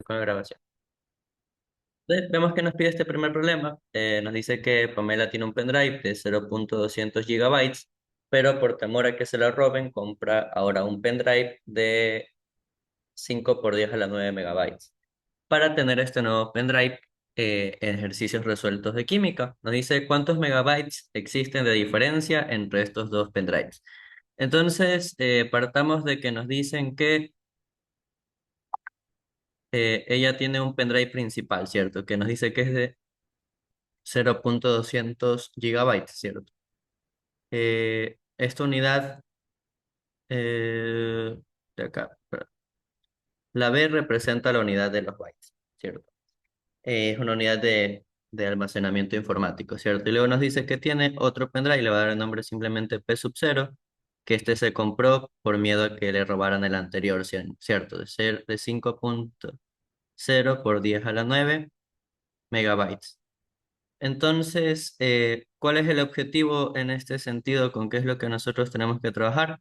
con la grabación. Entonces, vemos que nos pide este primer problema. Nos dice que Pamela tiene un pendrive de 0.200 gigabytes, pero por temor a que se la roben, compra ahora un pendrive de 5 por 10 a la 9 megabytes. Para tener este nuevo pendrive, ejercicios resueltos de química, nos dice cuántos megabytes existen de diferencia entre estos dos pendrives. Entonces, partamos de que nos dicen que ella tiene un pendrive principal, ¿cierto? Que nos dice que es de 0.200 gigabytes, ¿cierto? Esta unidad de acá, la B representa la unidad de los bytes, ¿cierto? Es una unidad de almacenamiento informático, ¿cierto? Y luego nos dice que tiene otro pendrive, le va a dar el nombre simplemente P sub 0, que este se compró por miedo a que le robaran el anterior, ¿cierto? De ser de 5.0 por 10 a la 9 megabytes. Entonces, ¿cuál es el objetivo en este sentido? ¿Con qué es lo que nosotros tenemos que trabajar?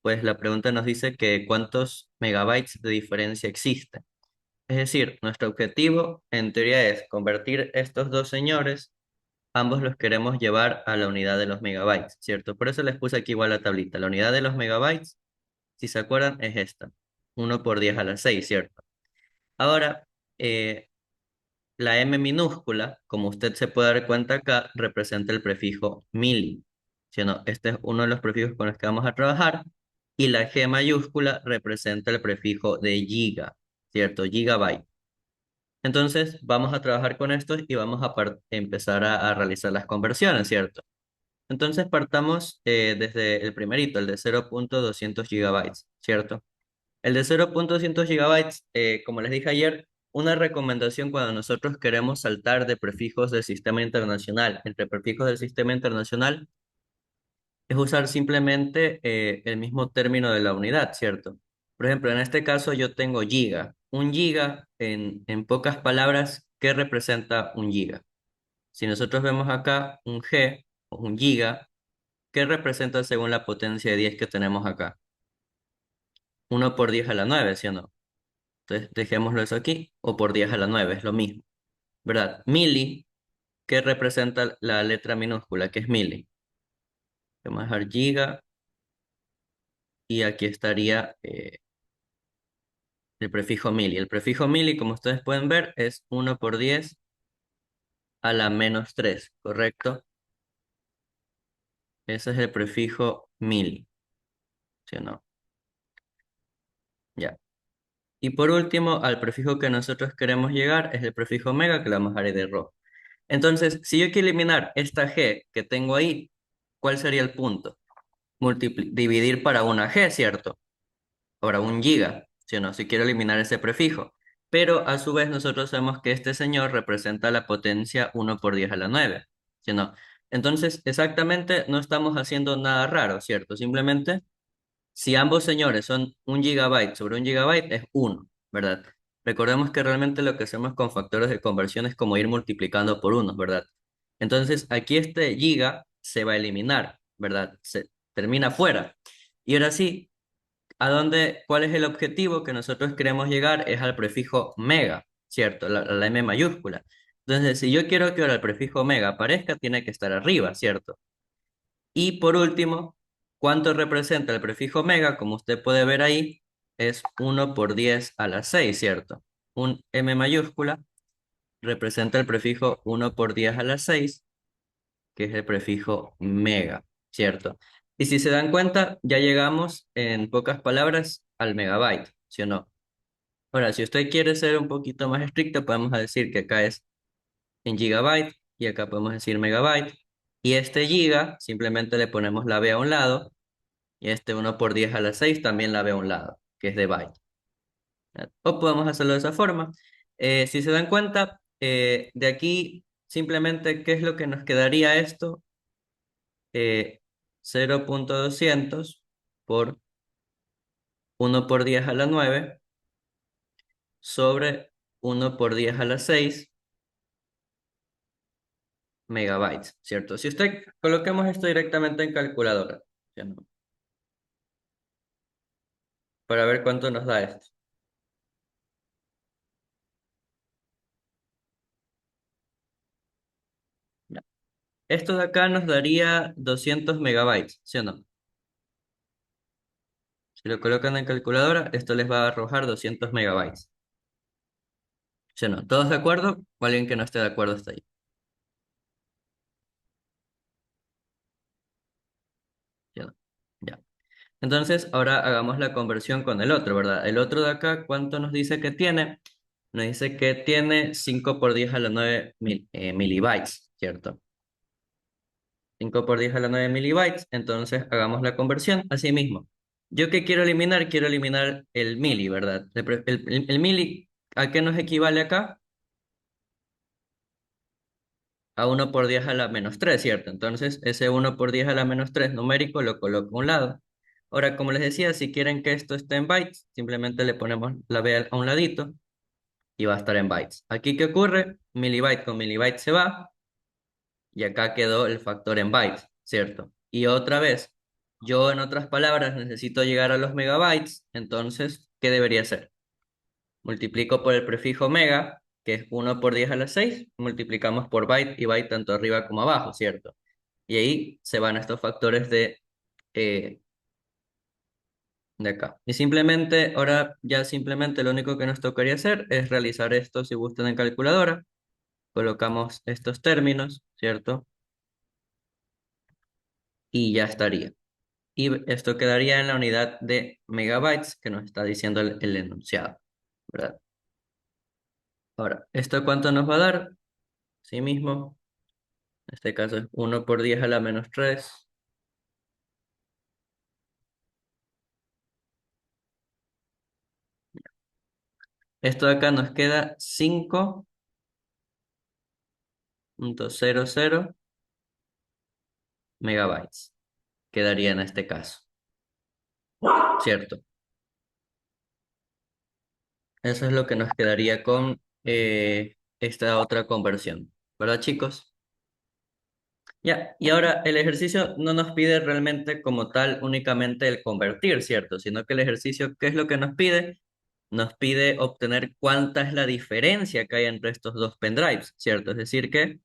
Pues la pregunta nos dice que cuántos megabytes de diferencia existen. Es decir, nuestro objetivo en teoría es convertir estos dos señores, ambos los queremos llevar a la unidad de los megabytes, ¿cierto? Por eso les puse aquí igual la tablita. La unidad de los megabytes, si se acuerdan, es esta, 1 por 10 a la 6, ¿cierto? Ahora, eh, la M minúscula, como usted se puede dar cuenta acá, representa el prefijo milli. ¿Sí o no? Este es uno de los prefijos con los que vamos a trabajar. Y la G mayúscula representa el prefijo de giga, ¿cierto? Gigabyte. Entonces, vamos a trabajar con estos y vamos a empezar a realizar las conversiones, ¿cierto? Entonces, partamos desde el primerito, el de 0.200 gigabytes, ¿cierto? El de 0.200 gigabytes, como les dije ayer, una recomendación cuando nosotros queremos saltar de prefijos del sistema internacional entre prefijos del sistema internacional es usar simplemente el mismo término de la unidad, ¿cierto? Por ejemplo, en este caso yo tengo giga. Un giga, en pocas palabras, ¿qué representa un giga? Si nosotros vemos acá un G o un giga, ¿qué representa según la potencia de 10 que tenemos acá? 1 por 10 a la 9, ¿sí o no? Entonces, dejémoslo eso aquí, o por 10 a la 9 es lo mismo, ¿verdad? Mili, ¿qué representa la letra minúscula? ¿Qué es mili? Vamos a dejar giga y aquí estaría el prefijo mili. El prefijo mili, como ustedes pueden ver, es 1 por 10 a la -3, ¿correcto? Ese es el prefijo mili, ¿sí o no? Ya. Y por último, al prefijo que nosotros queremos llegar es el prefijo mega, que le vamos a dar de rojo. Entonces, si yo quiero eliminar esta G que tengo ahí, ¿cuál sería el punto? Dividir para una G, ¿cierto? Ahora un giga, ¿sí o no? Si quiero eliminar ese prefijo. Pero a su vez nosotros sabemos que este señor representa la potencia 1 por 10 a la 9, ¿sí o no? Entonces, exactamente no estamos haciendo nada raro, ¿cierto? Simplemente, si ambos señores son 1 gigabyte sobre 1 gigabyte, es uno, ¿verdad? Recordemos que realmente lo que hacemos con factores de conversión es como ir multiplicando por unos, ¿verdad? Entonces, aquí este giga se va a eliminar, ¿verdad? Se termina fuera. Y ahora sí, ¿cuál es el objetivo que nosotros queremos llegar? Es al prefijo mega, ¿cierto? La M mayúscula. Entonces, si yo quiero que ahora el prefijo mega aparezca, tiene que estar arriba, ¿cierto? Y por último, ¿cuánto representa el prefijo mega? Como usted puede ver ahí, es 1 por 10 a la 6, ¿cierto? Un M mayúscula representa el prefijo 1 por 10 a la 6, que es el prefijo mega, ¿cierto? Y si se dan cuenta, ya llegamos en pocas palabras al megabyte, ¿sí o no? Ahora, si usted quiere ser un poquito más estricto, podemos decir que acá es en gigabyte y acá podemos decir megabyte. Y este giga, simplemente le ponemos la B a un lado y este 1 por 10 a la 6 también la B a un lado, que es de byte. ¿Ya? O podemos hacerlo de esa forma. Si se dan cuenta, de aquí simplemente, ¿qué es lo que nos quedaría esto? 0.200 por 1 por 10 a la 9 sobre 1 por 10 a la 6 megabytes, ¿cierto? Si usted coloquemos esto directamente en calculadora, ¿ya no? Para ver cuánto nos da esto. Esto de acá nos daría 200 megabytes, ¿sí o no? Si lo colocan en calculadora, esto les va a arrojar 200 megabytes, ¿sí o no? ¿Todos de acuerdo? ¿O alguien que no esté de acuerdo hasta ahí? ¿Sí o no? Ya. Entonces, ahora hagamos la conversión con el otro, ¿verdad? El otro de acá, ¿cuánto nos dice que tiene? Nos dice que tiene 5 por 10 a la 9 milibytes, ¿cierto? 5 por 10 a la 9 milibytes, entonces hagamos la conversión. Asimismo, ¿yo qué quiero eliminar? Quiero eliminar el mili, ¿verdad? El mili, ¿a qué nos equivale acá? A 1 por 10 a la -3, ¿cierto? Entonces, ese 1 por 10 a la -3 numérico lo coloco a un lado. Ahora, como les decía, si quieren que esto esté en bytes, simplemente le ponemos la B a un ladito y va a estar en bytes. Aquí, ¿qué ocurre? Milibyte con milibyte se va y acá quedó el factor en bytes, ¿cierto? Y otra vez, yo en otras palabras necesito llegar a los megabytes, entonces, ¿qué debería hacer? Multiplico por el prefijo mega, que es 1 por 10 a la 6, multiplicamos por byte y byte tanto arriba como abajo, ¿cierto? Y ahí se van estos factores eh, de acá. Y simplemente, ahora ya simplemente lo único que nos tocaría hacer es realizar esto si gustan en calculadora. Colocamos estos términos, ¿cierto? Y ya estaría. Y esto quedaría en la unidad de megabytes que nos está diciendo el enunciado, ¿verdad? Ahora, ¿esto cuánto nos va a dar? Sí mismo, en este caso es 1 por 10 a la -3. Esto de acá nos queda 5,00 megabytes. Quedaría en este caso, ¿cierto? Eso es lo que nos quedaría con esta otra conversión, ¿verdad, chicos? Ya, y ahora el ejercicio no nos pide realmente como tal únicamente el convertir, ¿cierto? Sino que el ejercicio, ¿qué es lo que nos pide? Nos pide obtener cuánta es la diferencia que hay entre estos dos pendrives, ¿cierto? Es decir, que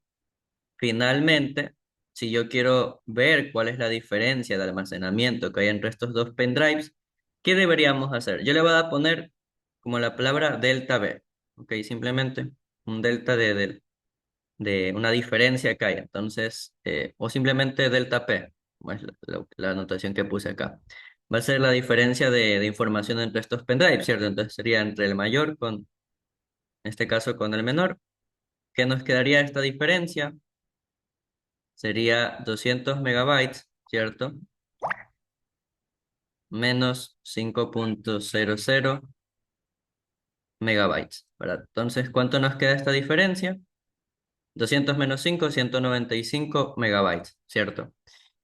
finalmente, si yo quiero ver cuál es la diferencia de almacenamiento que hay entre estos dos pendrives, ¿qué deberíamos hacer? Yo le voy a poner como la palabra delta B, ¿ok? Simplemente un delta de una diferencia que hay. Entonces, o simplemente delta P, como es la anotación que puse acá. Va a ser la diferencia de información entre estos pendrives, ¿cierto? Entonces sería entre el mayor en este caso con el menor. ¿Qué nos quedaría esta diferencia? Sería 200 megabytes, ¿cierto? Menos 5,00 megabytes, ¿verdad? Entonces, ¿cuánto nos queda esta diferencia? 200 menos 5, 195 megabytes, ¿cierto?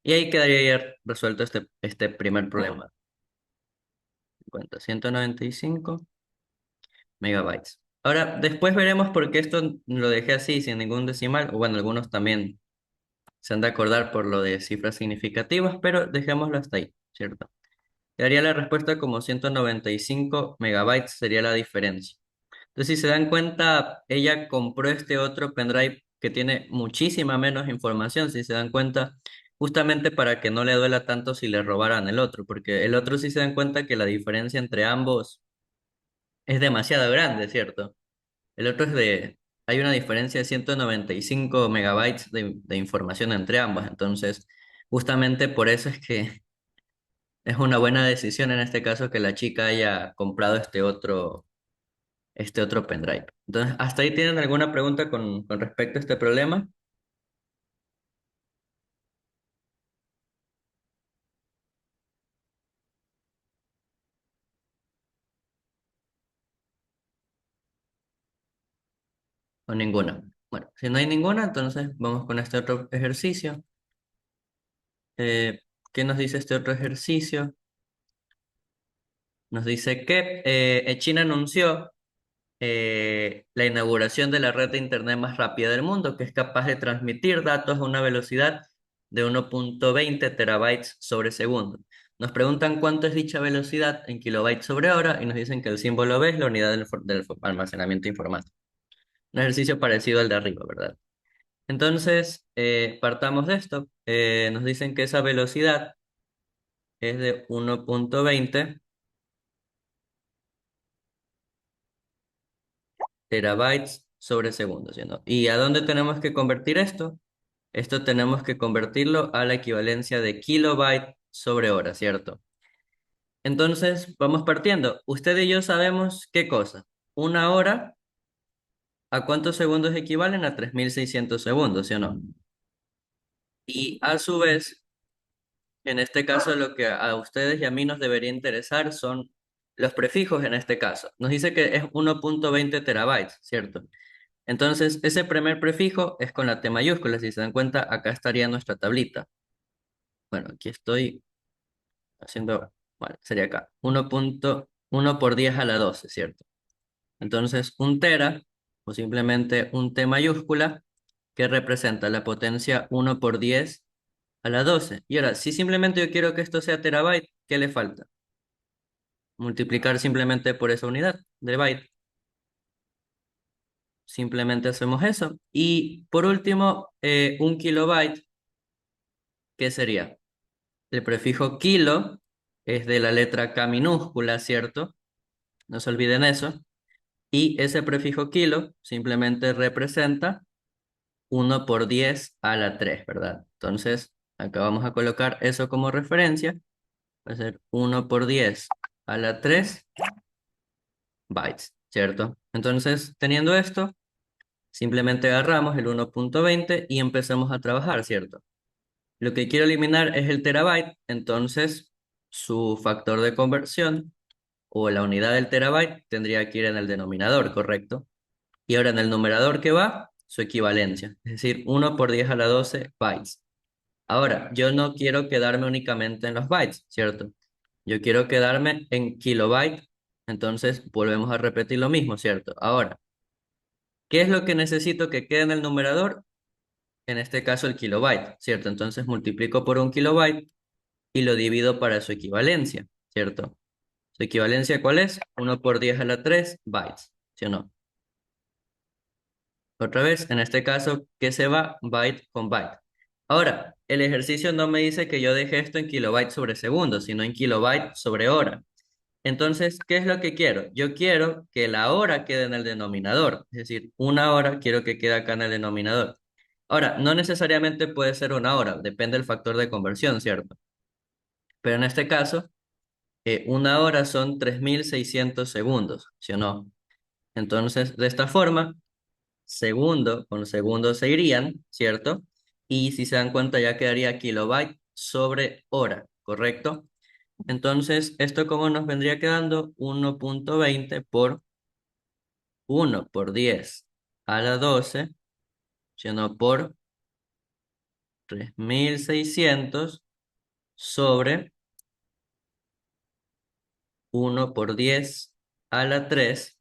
Y ahí quedaría ya resuelto este primer problema. Cuenta, 195 megabytes. Ahora, después veremos por qué esto lo dejé así, sin ningún decimal. O bueno, algunos también se han de acordar por lo de cifras significativas, pero dejémoslo hasta ahí, ¿cierto? Quedaría la respuesta como 195 megabytes sería la diferencia. Entonces, si se dan cuenta, ella compró este otro pendrive que tiene muchísima menos información, si se dan cuenta, justamente para que no le duela tanto si le robaran el otro, porque el otro sí se dan cuenta que la diferencia entre ambos es demasiado grande, ¿cierto? El otro hay una diferencia de 195 megabytes de información entre ambos, entonces, justamente por eso es que es una buena decisión en este caso que la chica haya comprado este otro pendrive. Entonces, ¿hasta ahí tienen alguna pregunta con respecto a este problema? ¿O ninguna? Bueno, si no hay ninguna, entonces vamos con este otro ejercicio. Eh, ¿Qué nos dice este otro ejercicio? Nos dice que China anunció la inauguración de la red de Internet más rápida del mundo, que es capaz de transmitir datos a una velocidad de 1,20 terabytes sobre segundo. Nos preguntan cuánto es dicha velocidad en kilobytes sobre hora y nos dicen que el símbolo B es la unidad del almacenamiento informático. Un ejercicio parecido al de arriba, ¿verdad? Entonces, partamos de esto. Nos dicen que esa velocidad es de 1.20 terabytes sobre segundo, ¿sí o no? ¿Y a dónde tenemos que convertir esto? Esto tenemos que convertirlo a la equivalencia de kilobyte sobre hora, ¿cierto? Entonces, vamos partiendo. Usted y yo sabemos qué cosa. Una hora, ¿a cuántos segundos equivalen? A 3600 segundos, ¿sí o no? Y a su vez, en este caso, lo que a ustedes y a mí nos debería interesar son los prefijos en este caso. Nos dice que es 1.20 terabytes, ¿cierto? Entonces, ese primer prefijo es con la T mayúscula. Si se dan cuenta, acá estaría nuestra tablita. Bueno, aquí estoy haciendo, bueno, sería acá, 1.1 por 10 a la 12, ¿cierto? Entonces, un tera, o simplemente un T mayúscula, que representa la potencia 1 por 10 a la 12. Y ahora, si simplemente yo quiero que esto sea terabyte, ¿qué le falta? Multiplicar simplemente por esa unidad de byte. Simplemente hacemos eso. Y por último, un kilobyte, ¿qué sería? El prefijo kilo es de la letra K minúscula, ¿cierto? No se olviden eso. Y ese prefijo kilo simplemente representa 1 por 10 a la 3, ¿verdad? Entonces, acá vamos a colocar eso como referencia. Va a ser 1 por 10 a la 3 bytes, ¿cierto? Entonces, teniendo esto, simplemente agarramos el 1.20 y empezamos a trabajar, ¿cierto? Lo que quiero eliminar es el terabyte, entonces su factor de conversión o la unidad del terabyte tendría que ir en el denominador, ¿correcto? Y ahora en el numerador que va, su equivalencia, es decir, 1 por 10 a la 12 bytes. Ahora, yo no quiero quedarme únicamente en los bytes, ¿cierto? Yo quiero quedarme en kilobyte, entonces volvemos a repetir lo mismo, ¿cierto? Ahora, ¿qué es lo que necesito que quede en el numerador? En este caso el kilobyte, ¿cierto? Entonces multiplico por un kilobyte y lo divido para su equivalencia, ¿cierto? ¿Su equivalencia cuál es? 1 por 10 a la 3 bytes, ¿sí o no? Otra vez, en este caso, ¿qué se va? Byte con byte. Ahora, el ejercicio no me dice que yo deje esto en kilobytes sobre segundo, sino en kilobyte sobre hora. Entonces, ¿qué es lo que quiero? Yo quiero que la hora quede en el denominador, es decir, una hora quiero que quede acá en el denominador. Ahora, no necesariamente puede ser una hora, depende del factor de conversión, ¿cierto? Pero en este caso, una hora son 3600 segundos, ¿sí o no? Entonces, de esta forma, segundo con segundo se irían, ¿cierto? Y si se dan cuenta, ya quedaría kilobyte sobre hora, ¿correcto? Entonces, ¿esto cómo nos vendría quedando? 1.20 por 1 por 10 a la 12, sino por 3600 sobre 1 por 10 a la 3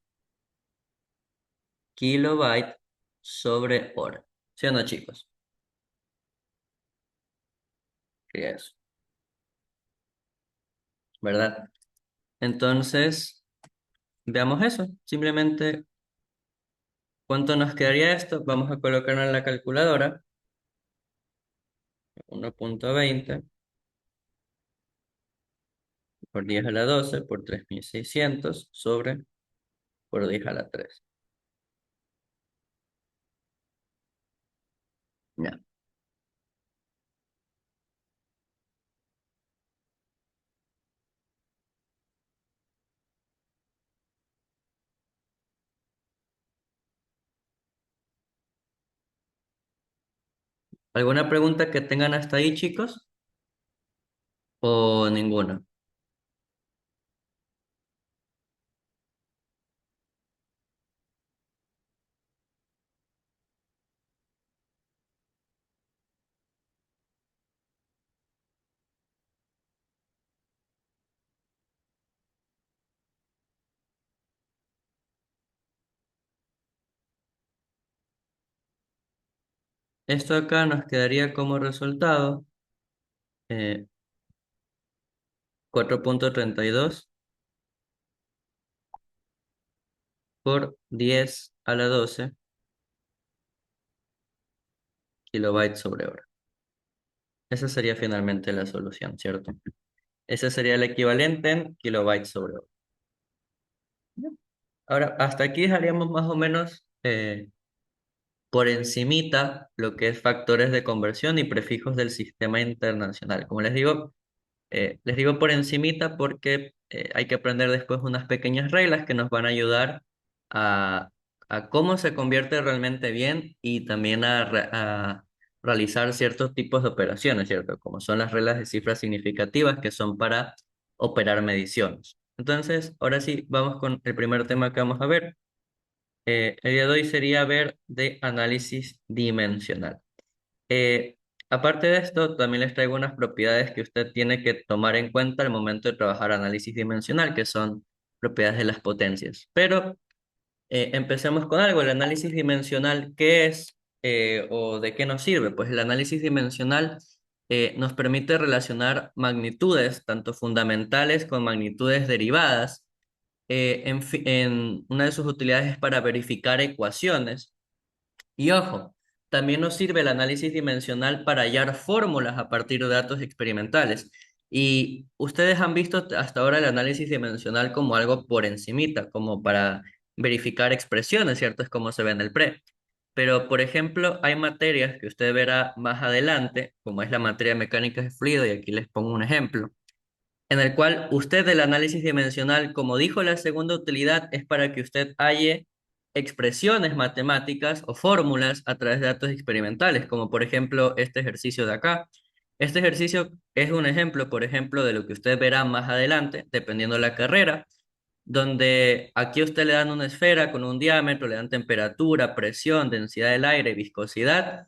kilobyte sobre hora. ¿Sí o no, chicos? Sí, eso, ¿verdad? Entonces, veamos eso. Simplemente, ¿cuánto nos quedaría esto? Vamos a colocarlo en la calculadora. 1.20 por 10 a la 12 por 3600 sobre por 10 a la 3. Ya. ¿Alguna pregunta que tengan hasta ahí, chicos? ¿O ninguna? Esto acá nos quedaría como resultado eh, 4.32 por 10 a la 12 kilobytes sobre hora. Esa sería finalmente la solución, ¿cierto? Ese sería el equivalente en kilobytes sobre hora. Ahora, hasta aquí dejaríamos más o menos por encimita lo que es factores de conversión y prefijos del sistema internacional. Como les digo por encimita porque hay que aprender después unas pequeñas reglas que nos van a ayudar a, a cómo se convierte realmente bien y también a realizar ciertos tipos de operaciones, ¿cierto? Como son las reglas de cifras significativas que son para operar mediciones. Entonces, ahora sí, vamos con el primer tema que vamos a ver. El día de hoy sería ver de análisis dimensional. Eh, Aparte de esto, también les traigo unas propiedades que usted tiene que tomar en cuenta al momento de trabajar análisis dimensional, que son propiedades de las potencias. Pero empecemos con algo, el análisis dimensional, ¿qué es o de qué nos sirve? Pues el análisis dimensional nos permite relacionar magnitudes, tanto fundamentales como magnitudes derivadas. En una de sus utilidades es para verificar ecuaciones y ojo, también nos sirve el análisis dimensional para hallar fórmulas a partir de datos experimentales. Y ustedes han visto hasta ahora el análisis dimensional como algo por encimita, como para verificar expresiones, ¿cierto? Es como se ve en el pre. Pero, por ejemplo, hay materias que usted verá más adelante, como es la materia de mecánica de fluido, y aquí les pongo un ejemplo en el cual usted el análisis dimensional, como dijo la segunda utilidad, es para que usted halle expresiones matemáticas o fórmulas a través de datos experimentales, como por ejemplo este ejercicio de acá. Este ejercicio es un ejemplo, por ejemplo, de lo que usted verá más adelante, dependiendo de la carrera, donde aquí a usted le dan una esfera con un diámetro, le dan temperatura, presión, densidad del aire, viscosidad,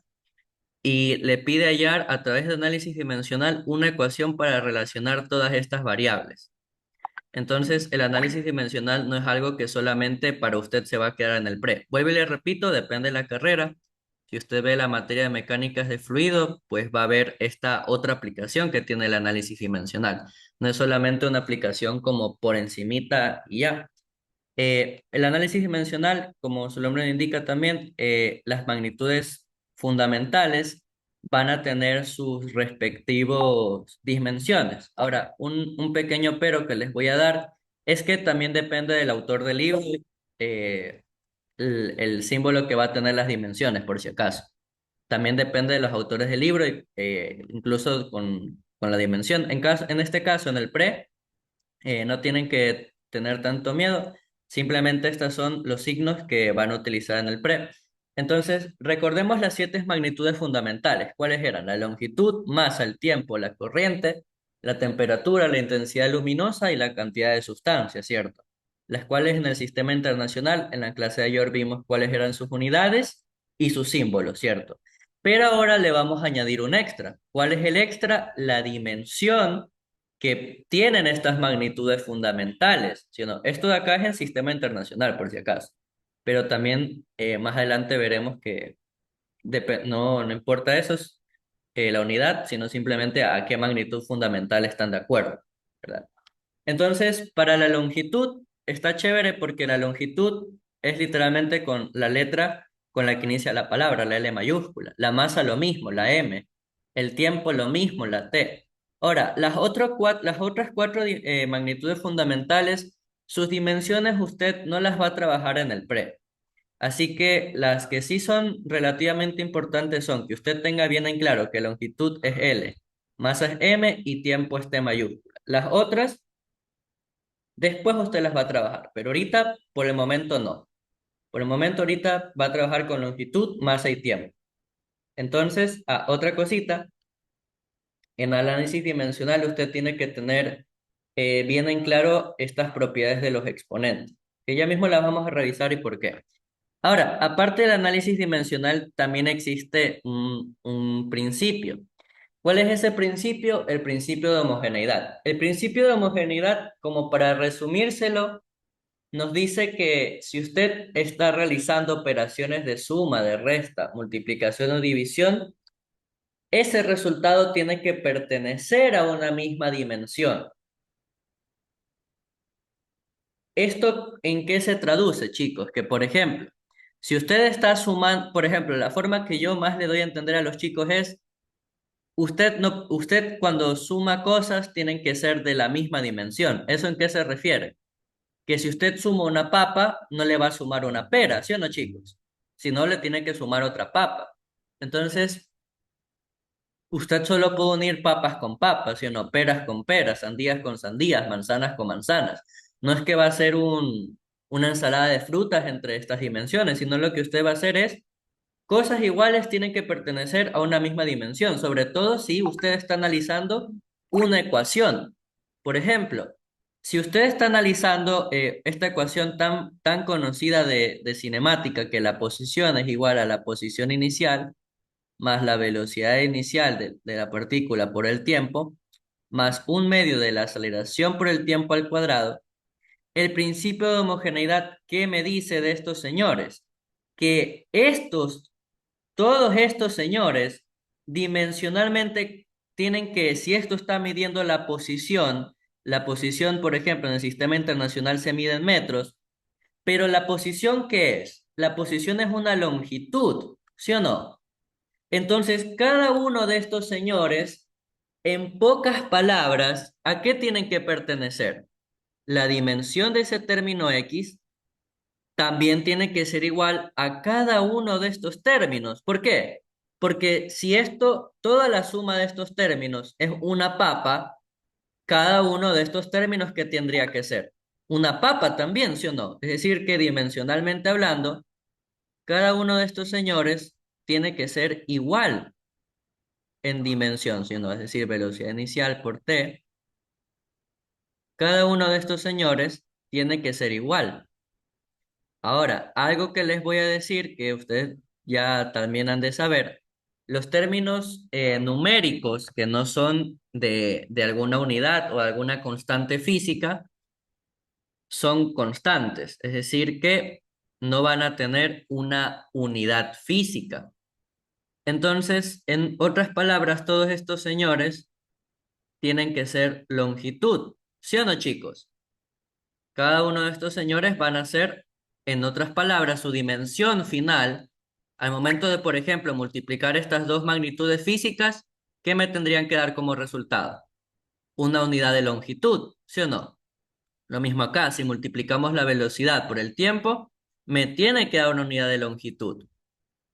y le pide hallar a través de análisis dimensional una ecuación para relacionar todas estas variables. Entonces, el análisis dimensional no es algo que solamente para usted se va a quedar en el pre. Vuelvo y le repito, depende de la carrera. Si usted ve la materia de mecánicas de fluido, pues va a ver esta otra aplicación que tiene el análisis dimensional. No es solamente una aplicación como por encimita y ya. El análisis dimensional, como su nombre indica también, las magnitudes fundamentales van a tener sus respectivos dimensiones. Ahora, un pequeño pero que les voy a dar es que también depende del autor del libro, eh, el símbolo que va a tener las dimensiones, por si acaso. También depende de los autores del libro, incluso con la dimensión. En este caso, en el pre, no tienen que tener tanto miedo, simplemente estos son los signos que van a utilizar en el pre. Entonces, recordemos las siete magnitudes fundamentales. ¿Cuáles eran? La longitud, masa, el tiempo, la corriente, la temperatura, la intensidad luminosa y la cantidad de sustancia, ¿cierto? Las cuales en el sistema internacional, en la clase de ayer vimos cuáles eran sus unidades y sus símbolos, ¿cierto? Pero ahora le vamos a añadir un extra. ¿Cuál es el extra? La dimensión que tienen estas magnitudes fundamentales, ¿sí o no? Esto de acá es el sistema internacional, por si acaso, pero también más adelante veremos que no importa eso, es, la unidad, sino simplemente a qué magnitud fundamental están de acuerdo, ¿verdad? Entonces, para la longitud está chévere porque la longitud es literalmente con la letra con la que inicia la palabra, la L mayúscula. La masa lo mismo, la M. El tiempo lo mismo, la T. Ahora, las otras cuatro magnitudes fundamentales, sus dimensiones usted no las va a trabajar en el pre. Así que las que sí son relativamente importantes son que usted tenga bien en claro que longitud es L, masa es M y tiempo es T mayúscula. Las otras después usted las va a trabajar, pero ahorita, por el momento, no. Por el momento, ahorita va a trabajar con longitud, masa y tiempo. Entonces, otra cosita, en análisis dimensional usted tiene que tener bien en claro estas propiedades de los exponentes, que ya mismo las vamos a revisar y por qué. Ahora, aparte del análisis dimensional, también existe un principio. ¿Cuál es ese principio? El principio de homogeneidad. El principio de homogeneidad, como para resumírselo, nos dice que si usted está realizando operaciones de suma, de resta, multiplicación o división, ese resultado tiene que pertenecer a una misma dimensión. ¿Esto en qué se traduce, chicos? Que, por ejemplo, Si usted está sumando, por ejemplo, la forma que yo más le doy a entender a los chicos es, usted cuando suma cosas tienen que ser de la misma dimensión. ¿Eso en qué se refiere? Que si usted suma una papa, no le va a sumar una pera, ¿sí o no, chicos? Si no, le tiene que sumar otra papa. Entonces, usted solo puede unir papas con papas, ¿sí o no? Peras con peras, sandías con sandías, manzanas con manzanas. No es que va a ser una ensalada de frutas entre estas dimensiones, sino lo que usted va a hacer es cosas iguales tienen que pertenecer a una misma dimensión, sobre todo si usted está analizando una ecuación. Por ejemplo, si usted está analizando esta ecuación tan conocida de cinemática, que la posición es igual a la posición inicial, más la velocidad inicial de la partícula por el tiempo, más un medio de la aceleración por el tiempo al cuadrado, el principio de homogeneidad, ¿qué me dice de estos señores? Que todos estos señores, dimensionalmente tienen que, si esto está midiendo la posición, por ejemplo, en el sistema internacional se mide en metros, pero la posición, ¿qué es? La posición es una longitud, ¿sí o no? Entonces, cada uno de estos señores, en pocas palabras, ¿a qué tienen que pertenecer? La dimensión de ese término X también tiene que ser igual a cada uno de estos términos. ¿Por qué? Porque si toda la suma de estos términos es una papa, cada uno de estos términos, ¿qué tendría que ser? Una papa también, ¿sí o no? Es decir, que dimensionalmente hablando, cada uno de estos señores tiene que ser igual en dimensión, ¿sí o no? Es decir, velocidad inicial por t, cada uno de estos señores tiene que ser igual. Ahora, algo que les voy a decir que ustedes ya también han de saber, los términos numéricos que no son de alguna unidad o alguna constante física son constantes, es decir, que no van a tener una unidad física. Entonces, en otras palabras, todos estos señores tienen que ser longitud, ¿sí o no, chicos? Cada uno de estos señores van a ser, en otras palabras, su dimensión final, al momento de, por ejemplo, multiplicar estas dos magnitudes físicas, ¿qué me tendrían que dar como resultado? Una unidad de longitud, ¿sí o no? Lo mismo acá, si multiplicamos la velocidad por el tiempo, me tiene que dar una unidad de longitud.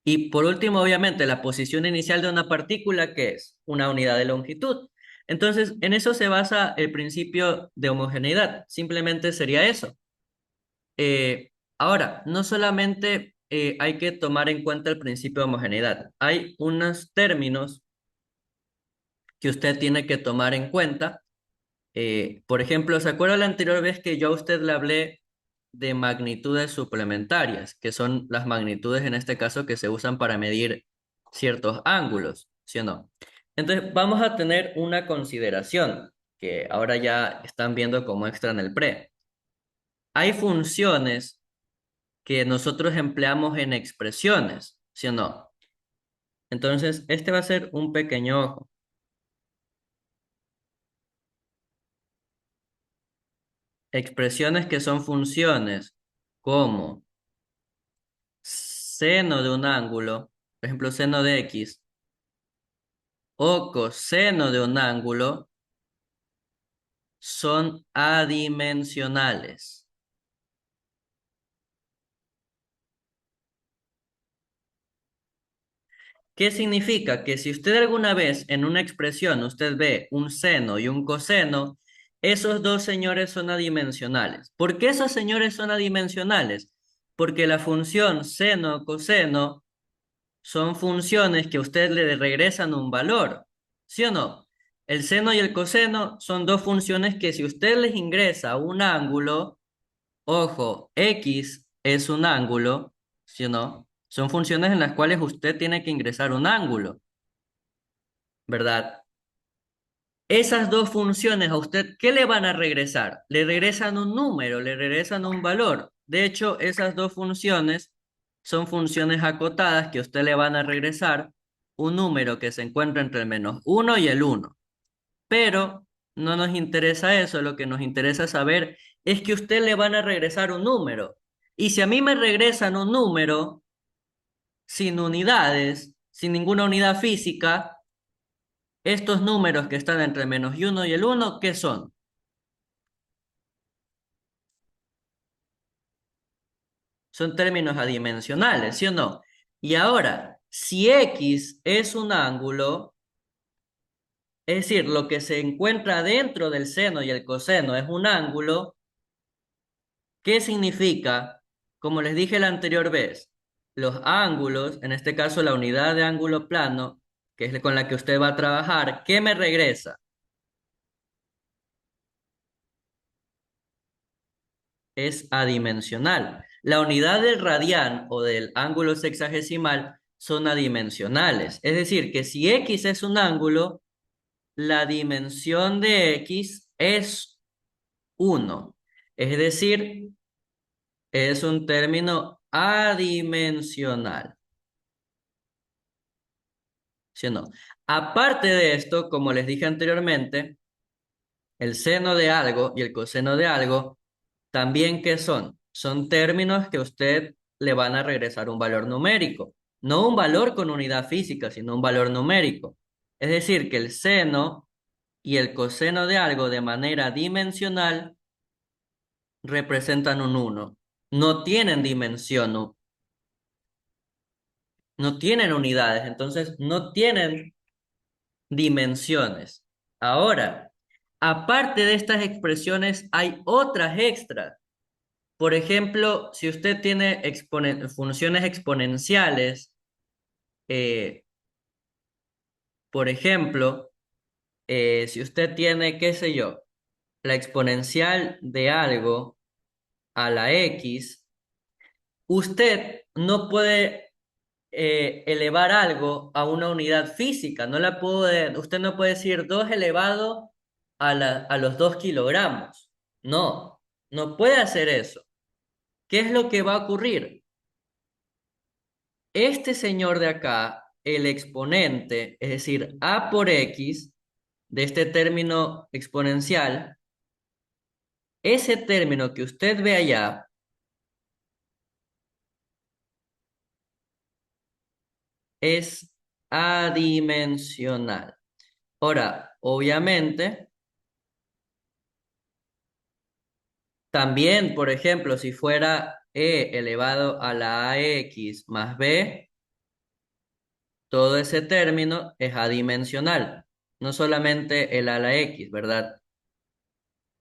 Y por último, obviamente, la posición inicial de una partícula, que es una unidad de longitud. Entonces, en eso se basa el principio de homogeneidad. Simplemente sería eso. Ahora, no solamente hay que tomar en cuenta el principio de homogeneidad. Hay unos términos que usted tiene que tomar en cuenta. Por ejemplo, ¿se acuerda la anterior vez que yo a usted le hablé de magnitudes suplementarias, que son las magnitudes en este caso que se usan para medir ciertos ángulos, ¿sí o no? Entonces, vamos a tener una consideración que ahora ya están viendo como extra en el pre. Hay funciones que nosotros empleamos en expresiones, ¿sí o no? Entonces, este va a ser un pequeño ojo. Expresiones que son funciones como seno de un ángulo, por ejemplo, seno de X, o coseno de un ángulo, son adimensionales. ¿Qué significa? Que si usted alguna vez en una expresión usted ve un seno y un coseno, esos dos señores son adimensionales. ¿Por qué esos señores son adimensionales? Porque la función seno, coseno son funciones que a usted le regresan un valor, ¿sí o no? El seno y el coseno son dos funciones que si usted les ingresa un ángulo, ojo, X es un ángulo, ¿sí o no? Son funciones en las cuales usted tiene que ingresar un ángulo, ¿verdad? Esas dos funciones a usted, ¿qué le van a regresar? Le regresan un número, le regresan un valor. De hecho, esas dos funciones son funciones acotadas que a usted le van a regresar un número que se encuentra entre el -1 y el 1. Pero no nos interesa eso, lo que nos interesa saber es que a usted le van a regresar un número. Y si a mí me regresan un número sin unidades, sin ninguna unidad física, estos números que están entre el -1 y el 1, ¿qué son? Son términos adimensionales, ¿sí o no? Y ahora, si X es un ángulo, es decir, lo que se encuentra dentro del seno y el coseno es un ángulo, ¿qué significa? Como les dije la anterior vez, los ángulos, en este caso la unidad de ángulo plano, que es con la que usted va a trabajar, ¿qué me regresa? Es adimensional. La unidad del radián o del ángulo sexagesimal son adimensionales. Es decir, que si X es un ángulo, la dimensión de X es 1. Es decir, es un término adimensional. ¿Sí o no? Aparte de esto, como les dije anteriormente, el seno de algo y el coseno de algo, también ¿qué son? Son términos que a usted le van a regresar un valor numérico. No un valor con unidad física, sino un valor numérico. Es decir, que el seno y el coseno de algo de manera dimensional representan un 1. No tienen dimensión, no tienen unidades, entonces no tienen dimensiones. Ahora, aparte de estas expresiones, hay otras extras. Por ejemplo, si usted tiene funciones exponenciales, eh, por ejemplo, si usted tiene, qué sé yo, la exponencial de algo a la x, usted no puede elevar algo a una unidad física. Usted no puede decir 2 elevado a los 2 kilogramos. No, no puede hacer eso. ¿Qué es lo que va a ocurrir? Este señor de acá, el exponente, es decir, a por x, de este término exponencial, ese término que usted ve allá es adimensional. Ahora, obviamente, también, por ejemplo, si fuera e elevado a la ax más b, todo ese término es adimensional. No solamente el a la x, ¿verdad?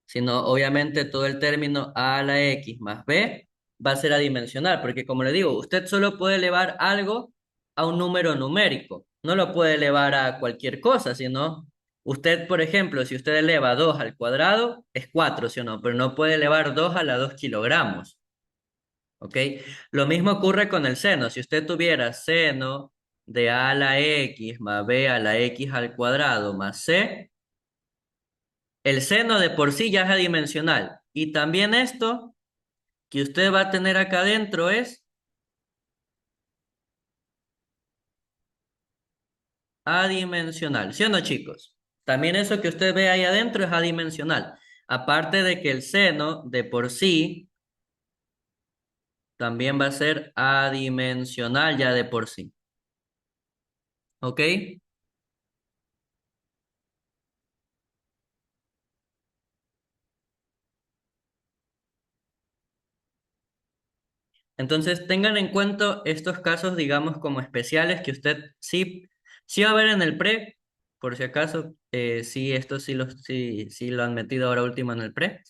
Sino obviamente todo el término a la x más b va a ser adimensional, porque como le digo, usted solo puede elevar algo a un número numérico, no lo puede elevar a cualquier cosa, sino usted, por ejemplo, si usted eleva 2 al cuadrado, es 4, ¿sí o no? Pero no puede elevar 2 a la 2 kilogramos, ¿ok? Lo mismo ocurre con el seno, si usted tuviera seno de a la x más b a la x al cuadrado más c, el seno de por sí ya es adimensional. Y también esto que usted va a tener acá adentro es adimensional. ¿Sí o no, chicos? También eso que usted ve ahí adentro es adimensional. Aparte de que el seno de por sí también va a ser adimensional ya de por sí. ¿Ok? Entonces tengan en cuenta estos casos, digamos, como especiales que usted sí va a ver en el pre, por si acaso, sí, esto sí lo han metido ahora último en el pre.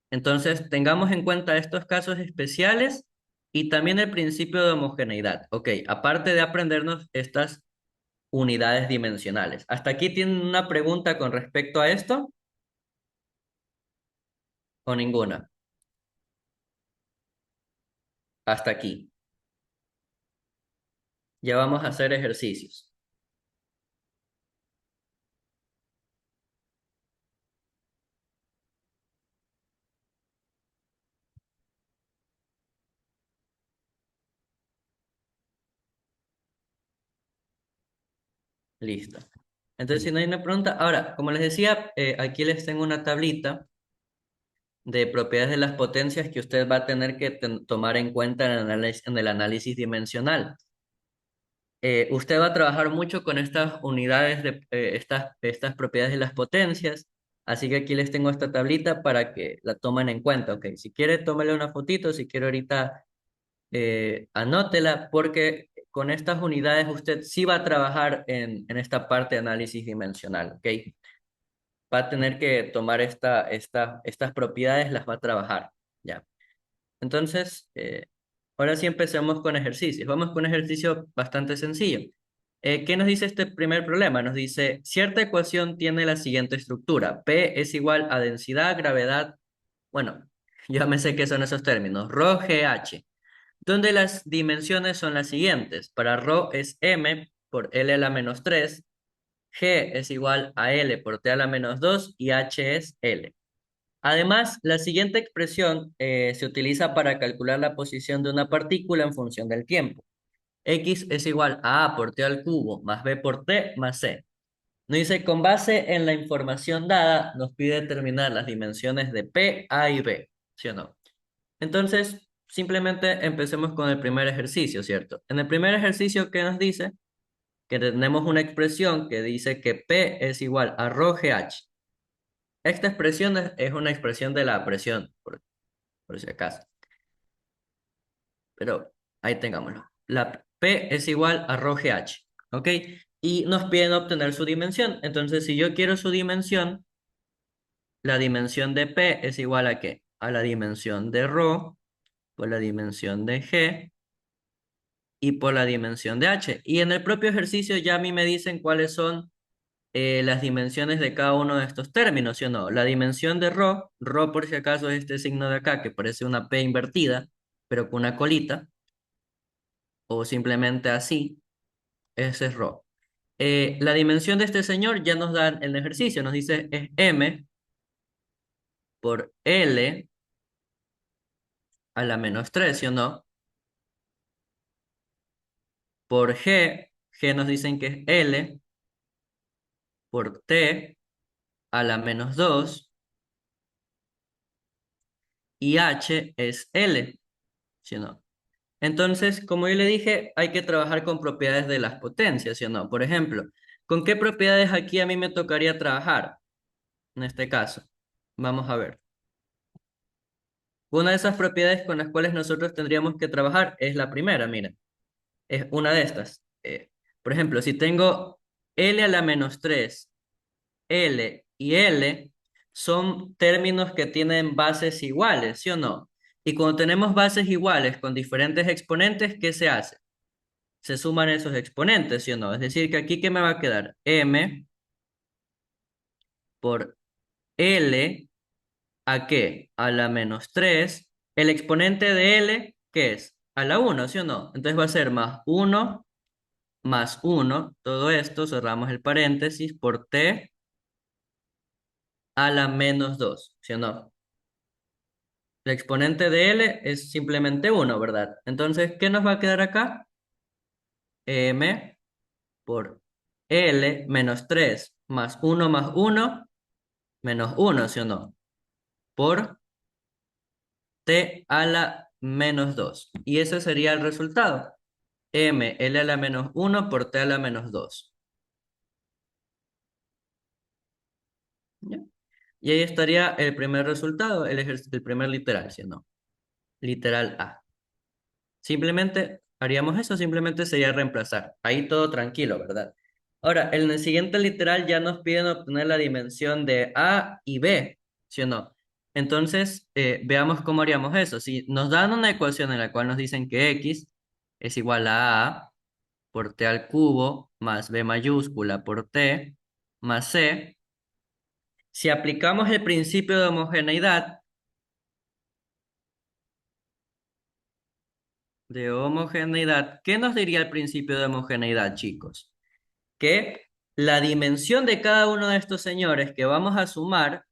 Entonces tengamos en cuenta estos casos especiales y también el principio de homogeneidad. Ok, aparte de aprendernos estas unidades dimensionales. ¿Hasta aquí tienen una pregunta con respecto a esto o ninguna? Hasta aquí. Ya vamos a hacer ejercicios. Listo. Entonces, si no hay una pregunta, ahora, como les decía, aquí les tengo una tablita de propiedades de las potencias que usted va a tener que tomar en cuenta en el análisis dimensional. Usted va a trabajar mucho con estas unidades estas propiedades de las potencias, así que aquí les tengo esta tablita para que la tomen en cuenta, ¿ok? Si quiere, tómele una fotito, si quiere ahorita anótela, porque con estas unidades usted sí va a trabajar en esta parte de análisis dimensional, ¿ok? Va a tener que tomar estas propiedades, las va a trabajar, ¿ya? Entonces, ahora sí empecemos con ejercicios. Vamos con un ejercicio bastante sencillo. ¿Qué nos dice este primer problema? Nos dice, cierta ecuación tiene la siguiente estructura. P es igual a densidad, gravedad, bueno, yo me sé qué son esos términos, ρ, g, h, donde las dimensiones son las siguientes. Para ρ es m por L a la menos 3, g es igual a L por T a la menos 2 y h es L. Además, la siguiente expresión se utiliza para calcular la posición de una partícula en función del tiempo. X es igual a por T al cubo más B por T más C. Nos dice, con base en la información dada, nos pide determinar las dimensiones de P, A y B, ¿sí o no? Entonces, simplemente empecemos con el primer ejercicio, ¿cierto? En el primer ejercicio, ¿qué nos dice? Que tenemos una expresión que dice que P es igual a ρ GH. Esta expresión es una expresión de la presión, por si acaso. Pero ahí tengámoslo. La P es igual a ρ GH, ¿ok? Y nos piden obtener su dimensión. Entonces, si yo quiero su dimensión, la dimensión de P es igual ¿a qué? A la dimensión de ρ por la dimensión de G y por la dimensión de H. Y en el propio ejercicio ya a mí me dicen cuáles son las dimensiones de cada uno de estos términos, ¿sí o no? La dimensión de ρ por si acaso es este signo de acá que parece una P invertida, pero con una colita, o simplemente así, ese es ρ. La dimensión de este señor ya nos da el ejercicio, nos dice es m por L a la menos 3, ¿sí o no? Por G nos dicen que es L por T a la menos 2 y H es L, ¿sí o no? Entonces, como yo le dije, hay que trabajar con propiedades de las potencias, ¿sí o no? Por ejemplo, ¿con qué propiedades aquí a mí me tocaría trabajar? En este caso, vamos a ver. Una de esas propiedades con las cuales nosotros tendríamos que trabajar es la primera, mira. Es una de estas. Por ejemplo, si tengo L a la menos 3, L y L, son términos que tienen bases iguales, ¿sí o no? Y cuando tenemos bases iguales con diferentes exponentes, ¿qué se hace? Se suman esos exponentes, ¿sí o no? Es decir, que aquí, ¿qué me va a quedar? M por L, ¿a qué? A la menos 3. El exponente de L, ¿qué es? A la 1, ¿sí o no? Entonces va a ser más uno, todo esto, cerramos el paréntesis, por T a la menos 2, ¿sí o no? El exponente de L es simplemente 1, ¿verdad? Entonces, ¿qué nos va a quedar acá? M por L menos 3 más uno menos uno, ¿sí o no? Por T a la menos 2. Y ese sería el resultado. M, L a la menos uno por T a la menos 2. ¿Ya? Y ahí estaría el primer resultado, el primer literal, ¿sí o no? Literal A. Simplemente haríamos eso, simplemente sería reemplazar. Ahí todo tranquilo, ¿verdad? Ahora, en el siguiente literal ya nos piden obtener la dimensión de A y B, ¿sí o no? Entonces, veamos cómo haríamos eso. Si nos dan una ecuación en la cual nos dicen que X es igual a A por T al cubo más B mayúscula por T más C, si aplicamos el principio de homogeneidad, ¿qué nos diría el principio de homogeneidad, chicos? Que la dimensión de cada uno de estos señores que vamos a sumar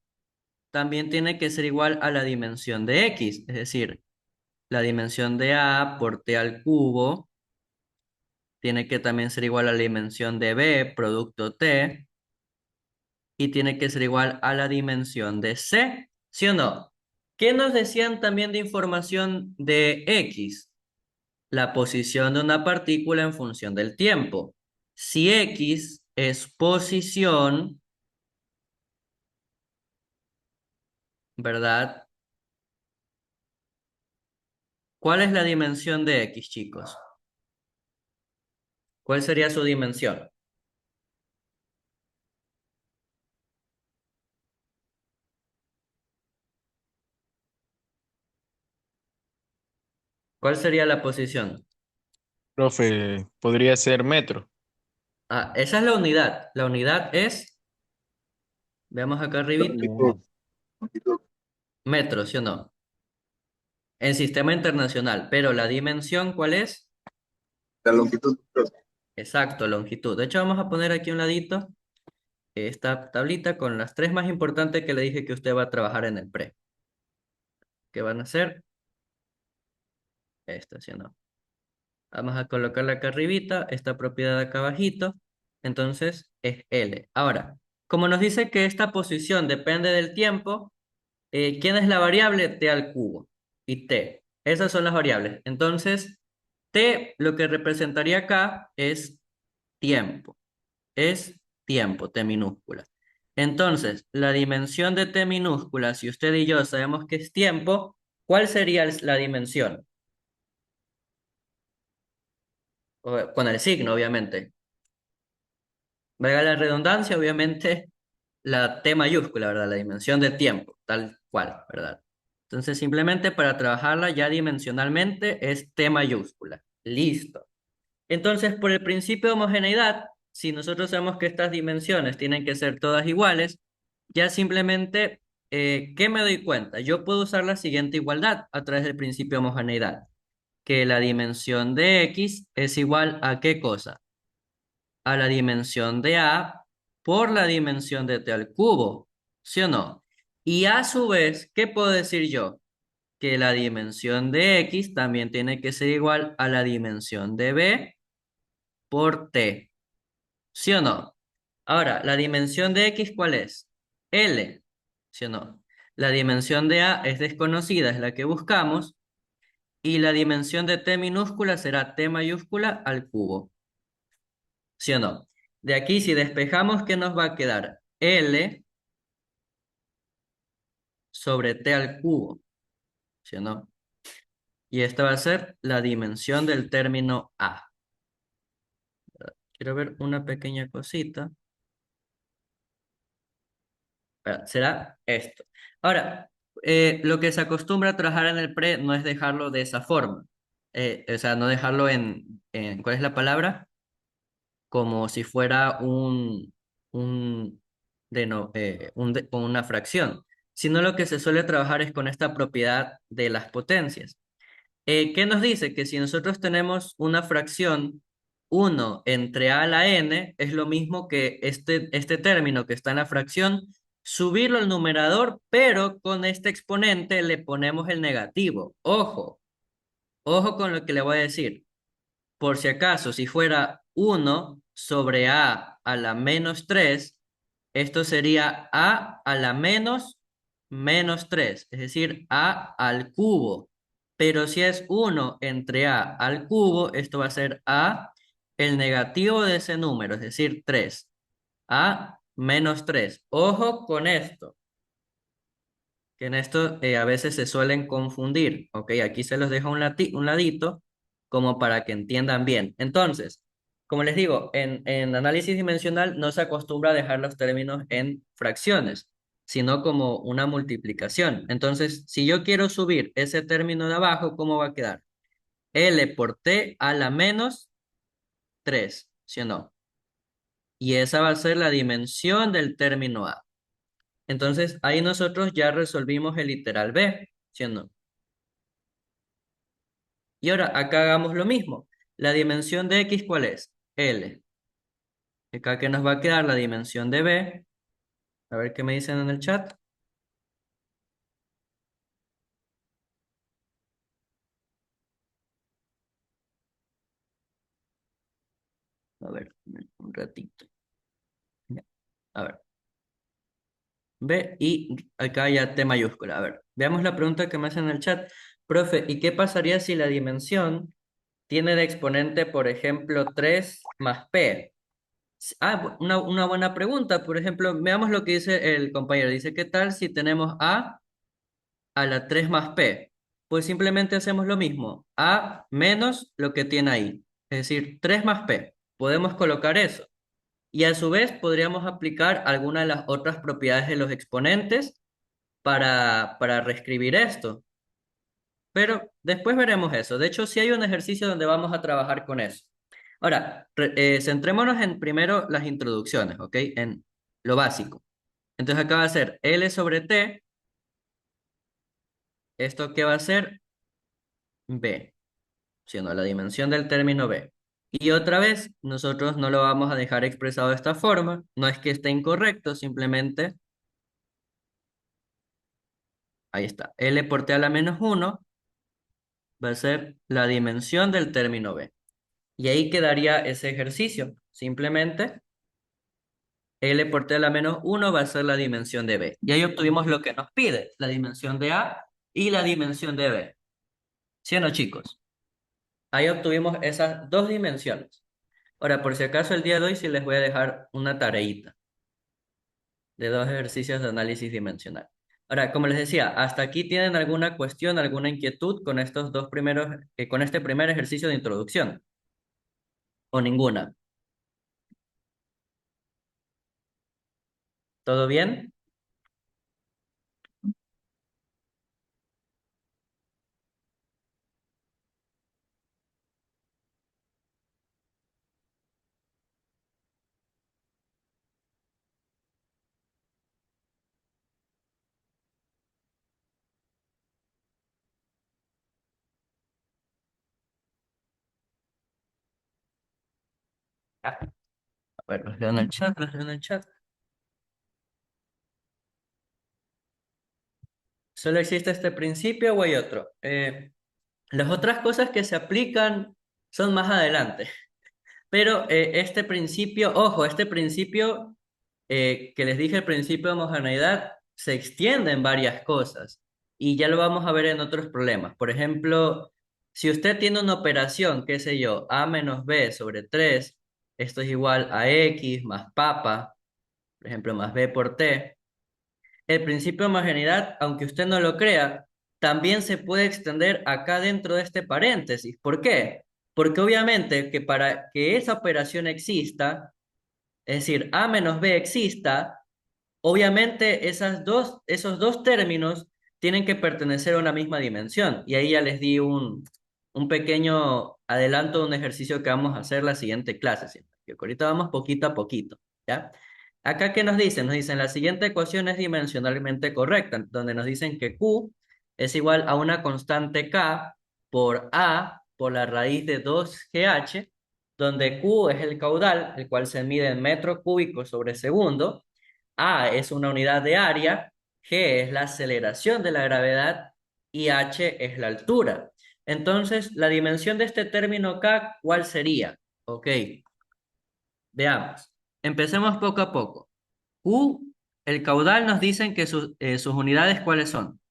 también tiene que ser igual a la dimensión de X, es decir, la dimensión de A por T al cubo tiene que también ser igual a la dimensión de B, producto T, y tiene que ser igual a la dimensión de C, ¿sí o no? ¿Qué nos decían también de información de X? La posición de una partícula en función del tiempo. Si X es posición, ¿verdad? ¿Cuál es la dimensión de X, chicos? ¿Cuál sería su dimensión? ¿Cuál sería la posición? Profe, podría ser metro. Ah, esa es la unidad. La unidad es, veamos acá arribita, Longitud. metros, ¿sí o no? En sistema internacional. Pero la dimensión, ¿cuál es? La longitud. Exacto, longitud. De hecho, vamos a poner aquí a un ladito esta tablita con las tres más importantes que le dije que usted va a trabajar en el pre. ¿Qué van a hacer? Esto, ¿sí o no? Vamos a colocarla acá arribita, esta propiedad acá abajito. Entonces es L. Ahora, como nos dice que esta posición depende del tiempo, ¿quién es la variable? T al cubo y T. Esas son las variables. Entonces, T lo que representaría acá es tiempo. Es tiempo, T minúscula. Entonces, la dimensión de T minúscula, si usted y yo sabemos que es tiempo, ¿cuál sería la dimensión? Con el signo, obviamente. Valga la redundancia, obviamente, la T mayúscula, ¿verdad? La dimensión de tiempo, tal cual, ¿verdad? Entonces, simplemente para trabajarla ya dimensionalmente es T mayúscula. Listo. Entonces, por el principio de homogeneidad, si nosotros sabemos que estas dimensiones tienen que ser todas iguales, ya simplemente, ¿qué me doy cuenta? Yo puedo usar la siguiente igualdad a través del principio de homogeneidad, que la dimensión de X es igual a ¿qué cosa? A la dimensión de A por la dimensión de T al cubo, ¿sí o no? Y a su vez, ¿qué puedo decir yo? Que la dimensión de X también tiene que ser igual a la dimensión de B por T, ¿sí o no? Ahora, ¿la dimensión de X cuál es? L, ¿sí o no? La dimensión de A es desconocida, es la que buscamos, y la dimensión de T minúscula será T mayúscula al cubo, ¿sí o no? De aquí, si despejamos, ¿qué nos va a quedar? L sobre T al cubo, ¿sí o no? Y esta va a ser la dimensión del término A. Quiero ver una pequeña cosita. Será esto. Ahora, lo que se acostumbra a trabajar en el pre no es dejarlo de esa forma. O sea, no dejarlo ¿cuál es la palabra? Como si fuera un, una fracción, sino lo que se suele trabajar es con esta propiedad de las potencias. ¿Qué nos dice? Que si nosotros tenemos una fracción 1 entre a a la n, es lo mismo que este término que está en la fracción, subirlo al numerador, pero con este exponente le ponemos el negativo. Ojo, ojo con lo que le voy a decir. Por si acaso, si fuera 1 sobre a la menos 3, esto sería a la menos 3, es decir, a al cubo. Pero si es 1 entre a al cubo, esto va a ser a el negativo de ese número, es decir, 3. A menos 3. Ojo con esto, que en esto a veces se suelen confundir. Ok, aquí se los dejo un ladito como para que entiendan bien. Entonces, como les digo, en análisis dimensional no se acostumbra a dejar los términos en fracciones, sino como una multiplicación. Entonces, si yo quiero subir ese término de abajo, ¿cómo va a quedar? L por T a la menos 3, ¿sí o no? Y esa va a ser la dimensión del término A. Entonces, ahí nosotros ya resolvimos el literal B, ¿sí o no? Y ahora acá hagamos lo mismo. La dimensión de X, ¿cuál es? L. Acá que nos va a quedar la dimensión de B. A ver qué me dicen en el chat. A ver, un ratito. Ya, a ver. B y acá ya T mayúscula. A ver, veamos la pregunta que me hacen en el chat. Profe, ¿y qué pasaría si la dimensión tiene de exponente, por ejemplo, 3 más P? Una buena pregunta. Por ejemplo, veamos lo que dice el compañero. Dice, ¿qué tal si tenemos a la 3 más P? Pues simplemente hacemos lo mismo. A menos lo que tiene ahí. Es decir, 3 más P. Podemos colocar eso. Y a su vez podríamos aplicar alguna de las otras propiedades de los exponentes para reescribir esto. Pero después veremos eso. De hecho, sí hay un ejercicio donde vamos a trabajar con eso. Ahora, centrémonos en primero las introducciones, ¿ok? En lo básico. Entonces acá va a ser L sobre T. ¿Esto qué va a ser? B, siendo la dimensión del término B. Y otra vez, nosotros no lo vamos a dejar expresado de esta forma. No es que esté incorrecto, simplemente, ahí está. L por T a la menos uno va a ser la dimensión del término B. Y ahí quedaría ese ejercicio. Simplemente L por T a la menos uno va a ser la dimensión de B. Y ahí obtuvimos lo que nos pide, la dimensión de A y la dimensión de B. ¿Sí o no, chicos? Ahí obtuvimos esas dos dimensiones. Ahora, por si acaso el día de hoy sí les voy a dejar una tareita de dos ejercicios de análisis dimensional. Ahora, como les decía, ¿hasta aquí tienen alguna cuestión, alguna inquietud con estos dos primeros, con este primer ejercicio de introducción? ¿O ninguna? ¿Todo bien? Ah, a ver, los leo en el chat, los leo en el chat. ¿Solo existe este principio o hay otro? Las otras cosas que se aplican son más adelante. Pero este principio, ojo, este principio que les dije al principio de homogeneidad se extiende en varias cosas y ya lo vamos a ver en otros problemas. Por ejemplo, si usted tiene una operación, qué sé yo, a menos b sobre 3, esto es igual a x más papa, por ejemplo, más b por t. El principio de homogeneidad, aunque usted no lo crea, también se puede extender acá dentro de este paréntesis. ¿Por qué? Porque obviamente que para que esa operación exista, es decir, A menos B exista, obviamente esos dos términos tienen que pertenecer a una misma dimensión. Y ahí ya les di un pequeño adelanto de un ejercicio que vamos a hacer la siguiente clase, ¿sí? Que ahorita vamos poquito a poquito, ¿ya? Acá, ¿qué nos dicen? Nos dicen, la siguiente ecuación es dimensionalmente correcta, donde nos dicen que Q es igual a una constante K por A por la raíz de 2GH, donde Q es el caudal, el cual se mide en metros cúbicos sobre segundo, A es una unidad de área, G es la aceleración de la gravedad y H es la altura. Entonces, la dimensión de este término K, ¿cuál sería? Ok, veamos. Empecemos poco a poco. Q, el caudal nos dicen que sus unidades, ¿cuáles son?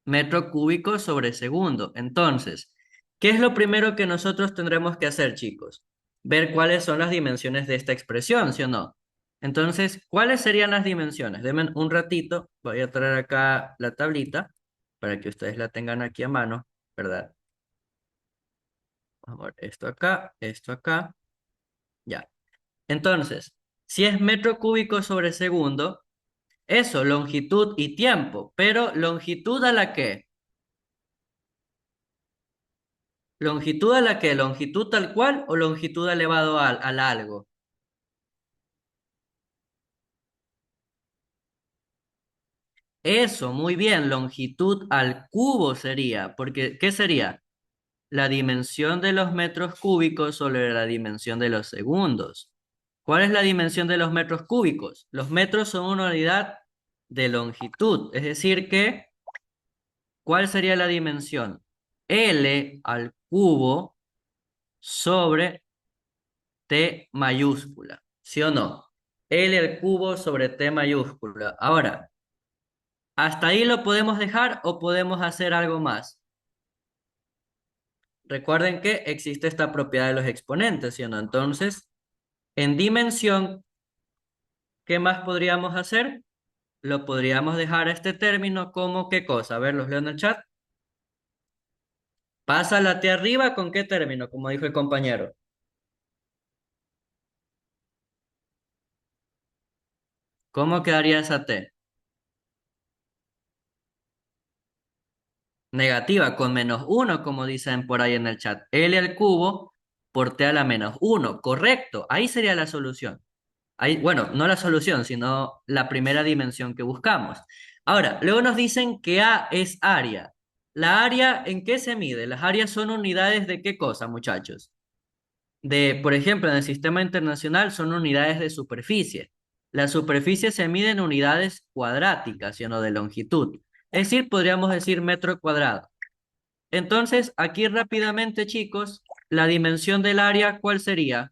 Metro cúbico sobre segundo. Entonces, ¿qué es lo primero que nosotros tendremos que hacer, chicos? Ver cuáles son las dimensiones de esta expresión, ¿sí o no? Entonces, ¿cuáles serían las dimensiones? Denme un ratito, voy a traer acá la tablita para que ustedes la tengan aquí a mano, ¿verdad? Vamos a ver, esto acá, ya. Entonces, si es metro cúbico sobre segundo, eso, longitud y tiempo, pero longitud a la que, longitud a la que, longitud tal cual o longitud elevado al algo. Eso, muy bien, longitud al cubo sería, porque ¿qué sería? La dimensión de los metros cúbicos sobre la dimensión de los segundos. ¿Cuál es la dimensión de los metros cúbicos? Los metros son una unidad de longitud, es decir que, ¿cuál sería la dimensión? L al cubo sobre T mayúscula, ¿sí o no? L al cubo sobre T mayúscula. Ahora, ¿hasta ahí lo podemos dejar o podemos hacer algo más? Recuerden que existe esta propiedad de los exponentes, ¿sí o no? Entonces, en dimensión, ¿qué más podríamos hacer? Lo podríamos dejar a este término como ¿qué cosa? A ver, los leo en el chat. Pasa la T arriba, ¿con qué término? Como dijo el compañero. ¿Cómo quedaría esa T? Negativa, con -1, como dicen por ahí en el chat. L al cubo por T a la -1. Correcto, ahí sería la solución. Ahí, bueno, no la solución, sino la primera dimensión que buscamos. Ahora, luego nos dicen que A es área. ¿La área en qué se mide? Las áreas son unidades de qué cosa, muchachos. Por ejemplo, en el sistema internacional son unidades de superficie. La superficie se mide en unidades cuadráticas, ¿sí o no? De longitud. Es decir, podríamos decir metro cuadrado. Entonces, aquí rápidamente, chicos, la dimensión del área, ¿cuál sería?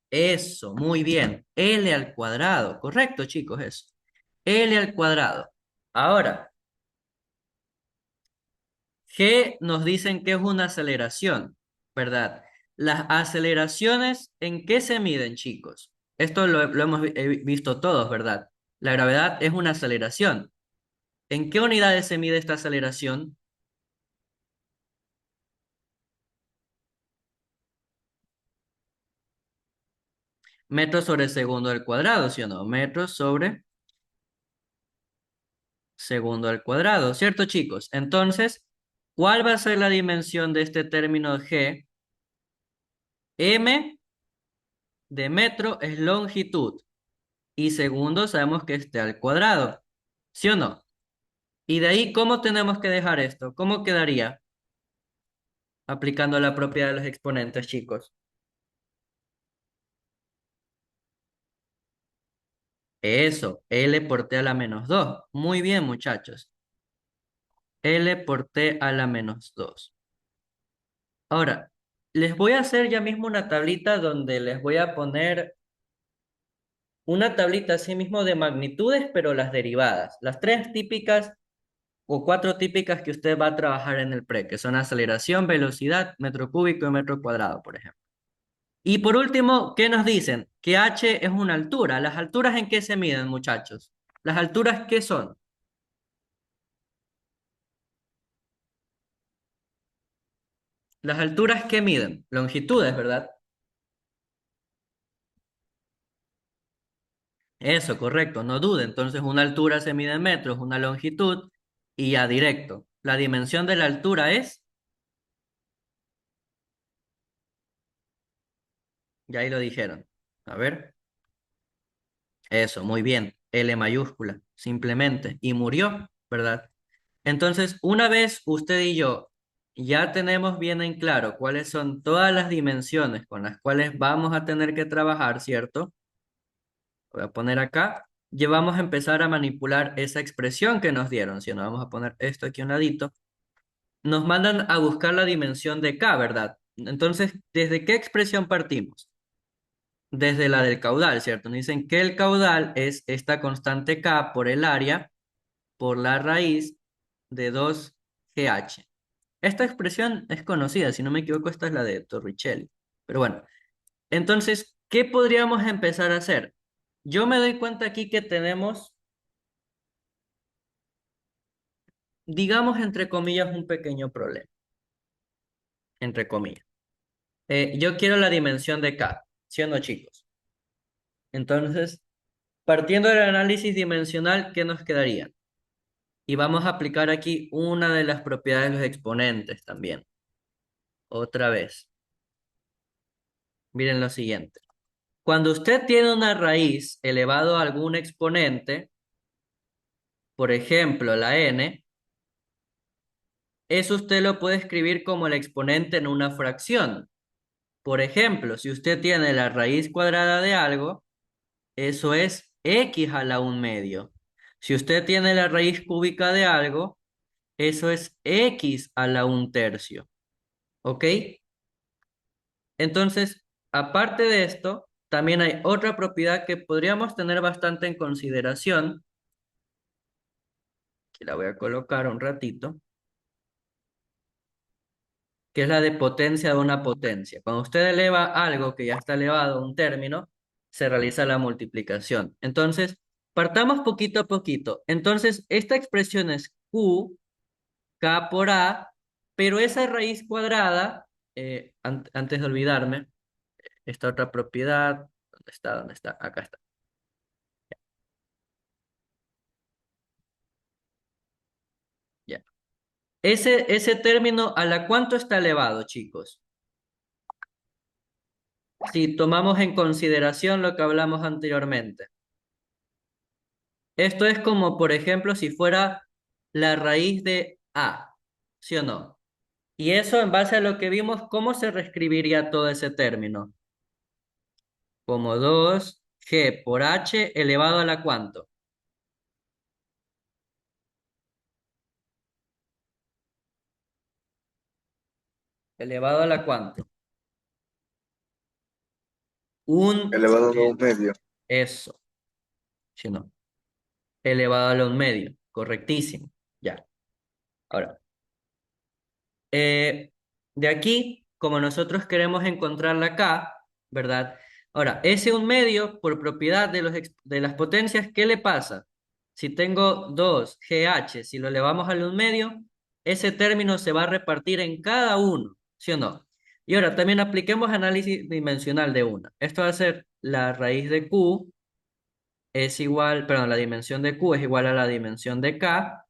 Eso, muy bien. L al cuadrado. Correcto, chicos, eso. L al cuadrado. Ahora, G nos dicen que es una aceleración, ¿verdad? Las aceleraciones, ¿en qué se miden, chicos? Esto lo hemos visto todos, ¿verdad? La gravedad es una aceleración. ¿En qué unidades se mide esta aceleración? Metros sobre segundo al cuadrado, ¿sí o no? Metros sobre segundo al cuadrado, ¿cierto, chicos? Entonces, ¿cuál va a ser la dimensión de este término G? M de metro es longitud y segundo sabemos que es T al cuadrado, ¿sí o no? Y de ahí, ¿cómo tenemos que dejar esto? ¿Cómo quedaría? Aplicando la propiedad de los exponentes, chicos. Eso, L por T a la -2. Muy bien, muchachos. L por T a la -2. Ahora, les voy a hacer ya mismo una tablita donde les voy a poner una tablita así mismo de magnitudes, pero las derivadas. Las tres típicas o cuatro típicas que usted va a trabajar en el pre, que son aceleración, velocidad, metro cúbico y metro cuadrado, por ejemplo. Y por último, ¿qué nos dicen? Que h es una altura. ¿Las alturas en qué se miden, muchachos? ¿Las alturas qué son? ¿Las alturas qué miden? Longitudes, ¿verdad? Eso, correcto, no dude. Entonces, una altura se mide en metros, una longitud y ya directo. La dimensión de la altura es, ya ahí lo dijeron. A ver, eso, muy bien. L mayúscula, simplemente. Y murió, ¿verdad? Entonces, una vez usted y yo ya tenemos bien en claro cuáles son todas las dimensiones con las cuales vamos a tener que trabajar, ¿cierto? Voy a poner acá. Ya vamos a empezar a manipular esa expresión que nos dieron. Si no, vamos a poner esto aquí a un ladito. Nos mandan a buscar la dimensión de K, ¿verdad? Entonces, ¿desde qué expresión partimos? Desde la del caudal, ¿cierto? Nos dicen que el caudal es esta constante K por el área por la raíz de 2GH. Esta expresión es conocida, si no me equivoco, esta es la de Torricelli. Pero bueno, entonces, ¿qué podríamos empezar a hacer? Yo me doy cuenta aquí que tenemos, digamos, entre comillas, un pequeño problema, entre comillas. Yo quiero la dimensión de K, siendo chicos. Entonces, partiendo del análisis dimensional, ¿qué nos quedaría? Y vamos a aplicar aquí una de las propiedades de los exponentes también. Otra vez. Miren lo siguiente. Cuando usted tiene una raíz elevado a algún exponente, por ejemplo, la n, eso usted lo puede escribir como el exponente en una fracción. Por ejemplo, si usted tiene la raíz cuadrada de algo, eso es x a la 1/2. Si usted tiene la raíz cúbica de algo, eso es x a la 1/3. ¿Ok? Entonces, aparte de esto, también hay otra propiedad que podríamos tener bastante en consideración, que la voy a colocar un ratito, que es la de potencia de una potencia. Cuando usted eleva algo que ya está elevado a un término, se realiza la multiplicación. Entonces, partamos poquito a poquito. Entonces, esta expresión es Q, K por A, pero esa raíz cuadrada, antes de olvidarme, esta otra propiedad, ¿dónde está? ¿Dónde está? Acá está. Ya. Ese término, ¿a la cuánto está elevado, chicos? Si tomamos en consideración lo que hablamos anteriormente. Esto es como, por ejemplo, si fuera la raíz de A, ¿sí o no? Y eso, en base a lo que vimos, ¿cómo se reescribiría todo ese término? Como 2G por H elevado a la cuánto? Elevado a la cuánto. Un elevado a un G. medio. Eso, ¿sí o no? Elevado a la un medio. Correctísimo. Ya. Ahora, Eh, de aquí, como nosotros queremos encontrar la K, ¿verdad? Ahora, ese un medio, por propiedad de, de las potencias, ¿qué le pasa? Si tengo 2GH, si lo elevamos al un medio, ese término se va a repartir en cada uno, ¿sí o no? Y ahora también apliquemos análisis dimensional de una. Esto va a ser la raíz de Q es igual, perdón, la dimensión de Q es igual a la dimensión de K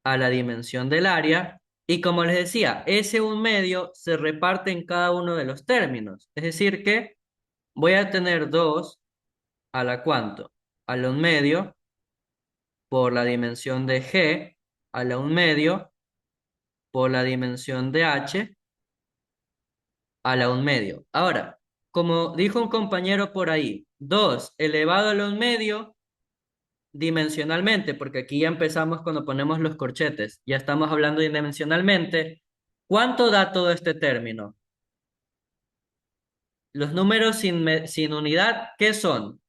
a la dimensión del área. Y como les decía, ese un medio se reparte en cada uno de los términos. Es decir que voy a tener 2 a la cuánto, a la un medio por la dimensión de G, a la un medio por la dimensión de H, a la un medio. Ahora, como dijo un compañero por ahí, 2 elevado a la un medio dimensionalmente, porque aquí ya empezamos cuando ponemos los corchetes, ya estamos hablando dimensionalmente. ¿Cuánto da todo este término? Los números sin unidad, ¿qué son?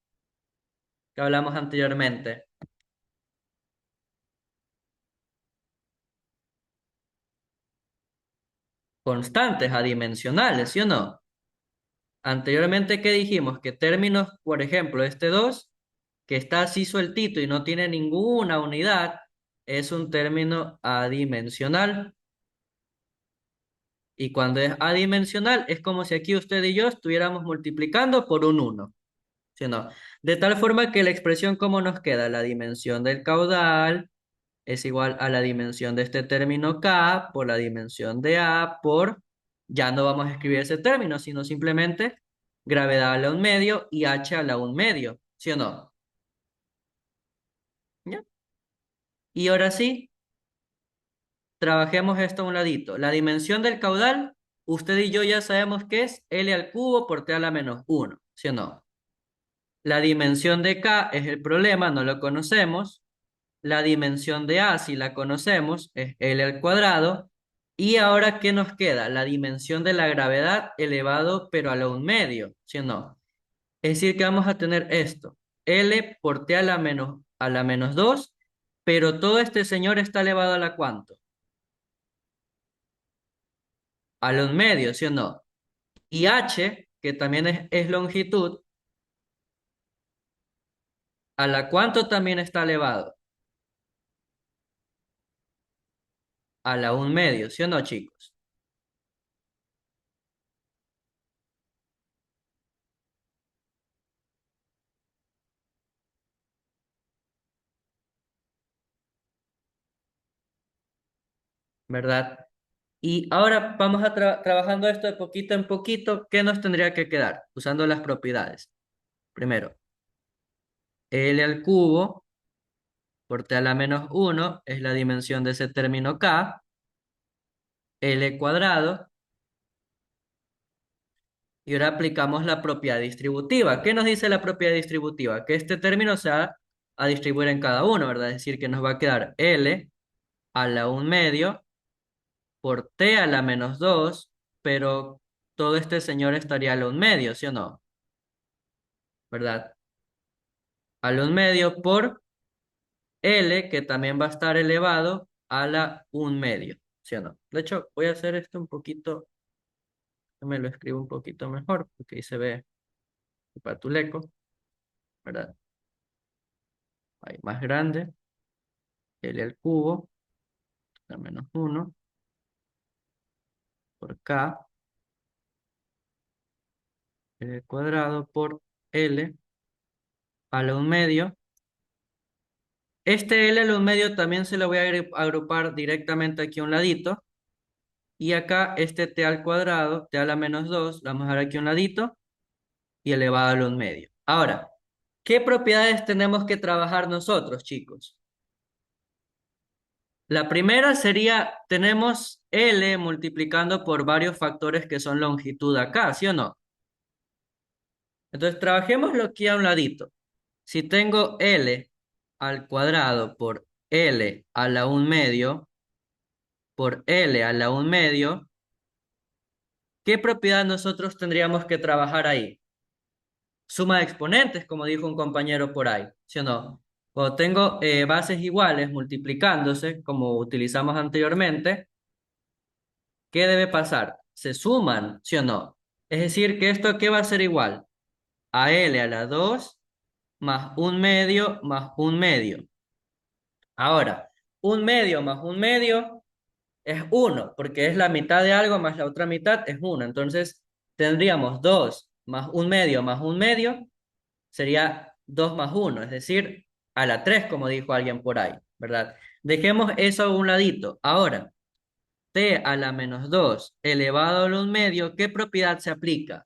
Que hablamos anteriormente. Constantes, adimensionales, ¿sí o no? Anteriormente, ¿qué dijimos? Que términos, por ejemplo, este 2 que está así sueltito y no tiene ninguna unidad, es un término adimensional. Y cuando es adimensional, es como si aquí usted y yo estuviéramos multiplicando por un uno, ¿sí o no? De tal forma que la expresión, ¿cómo nos queda? La dimensión del caudal es igual a la dimensión de este término K por la dimensión de A por, ya no vamos a escribir ese término, sino simplemente gravedad a la un medio y H a la un medio, ¿sí o no? ¿Ya? Y ahora sí, trabajemos esto a un ladito. La dimensión del caudal, usted y yo ya sabemos que es L al cubo por T a la menos uno, ¿sí o no? La dimensión de K es el problema, no lo conocemos. La dimensión de A, si la conocemos, es L al cuadrado. Y ahora, ¿qué nos queda? La dimensión de la gravedad elevado, pero a la un medio, ¿sí o no? Es decir, que vamos a tener esto. L por T a la menos 2, pero todo este señor está elevado a la cuánto? A la un medio, ¿sí o no? Y H, que también es longitud, ¿a la cuánto también está elevado? A la un medio, ¿sí o no, chicos? ¿Verdad? Y ahora vamos a trabajando esto de poquito en poquito. ¿Qué nos tendría que quedar? Usando las propiedades. Primero, L al cubo por T a la menos uno es la dimensión de ese término K. L cuadrado. Y ahora aplicamos la propiedad distributiva. ¿Qué nos dice la propiedad distributiva? Que este término se va a distribuir en cada uno, ¿verdad? Es decir, que nos va a quedar L a la un medio por T a la menos 2 pero todo este señor estaría a la 1/2, ¿sí o no? ¿Verdad? A la 1/2 por L, que también va a estar elevado a la 1/2, ¿sí o no? De hecho, voy a hacer esto un poquito, me lo escribo un poquito mejor, porque ahí se ve el patuleco, ¿verdad? Ahí más grande, L al cubo, a -1 por K, L cuadrado por L a la 1/2. Este L a la 1/2 también se lo voy a agrupar directamente aquí a un ladito. Y acá este t al cuadrado, t a la -2, lo vamos a dejar aquí a un ladito y elevado a la 1/2. Ahora, ¿qué propiedades tenemos que trabajar nosotros, chicos? La primera sería, tenemos L multiplicando por varios factores que son longitud acá, ¿sí o no? Entonces, trabajémoslo aquí a un ladito. Si tengo L al cuadrado por L a la 1/2 por L a la 1/2, ¿qué propiedad nosotros tendríamos que trabajar ahí? Suma de exponentes, como dijo un compañero por ahí, ¿sí o no? Cuando tengo bases iguales multiplicándose, como utilizamos anteriormente, ¿qué debe pasar? Se suman, ¿sí o no? Es decir, que esto, ¿qué va a ser igual? A L a la 2 más 1/2 más 1/2. Ahora, 1/2 más 1/2 es 1, porque es la mitad de algo más la otra mitad es 1. Entonces, tendríamos 2 más 1/2 más 1/2 sería 2 más 1, es decir, a la 3, como dijo alguien por ahí, ¿verdad? Dejemos eso a un ladito. Ahora, t a la -2 elevado a la 1/2, ¿qué propiedad se aplica?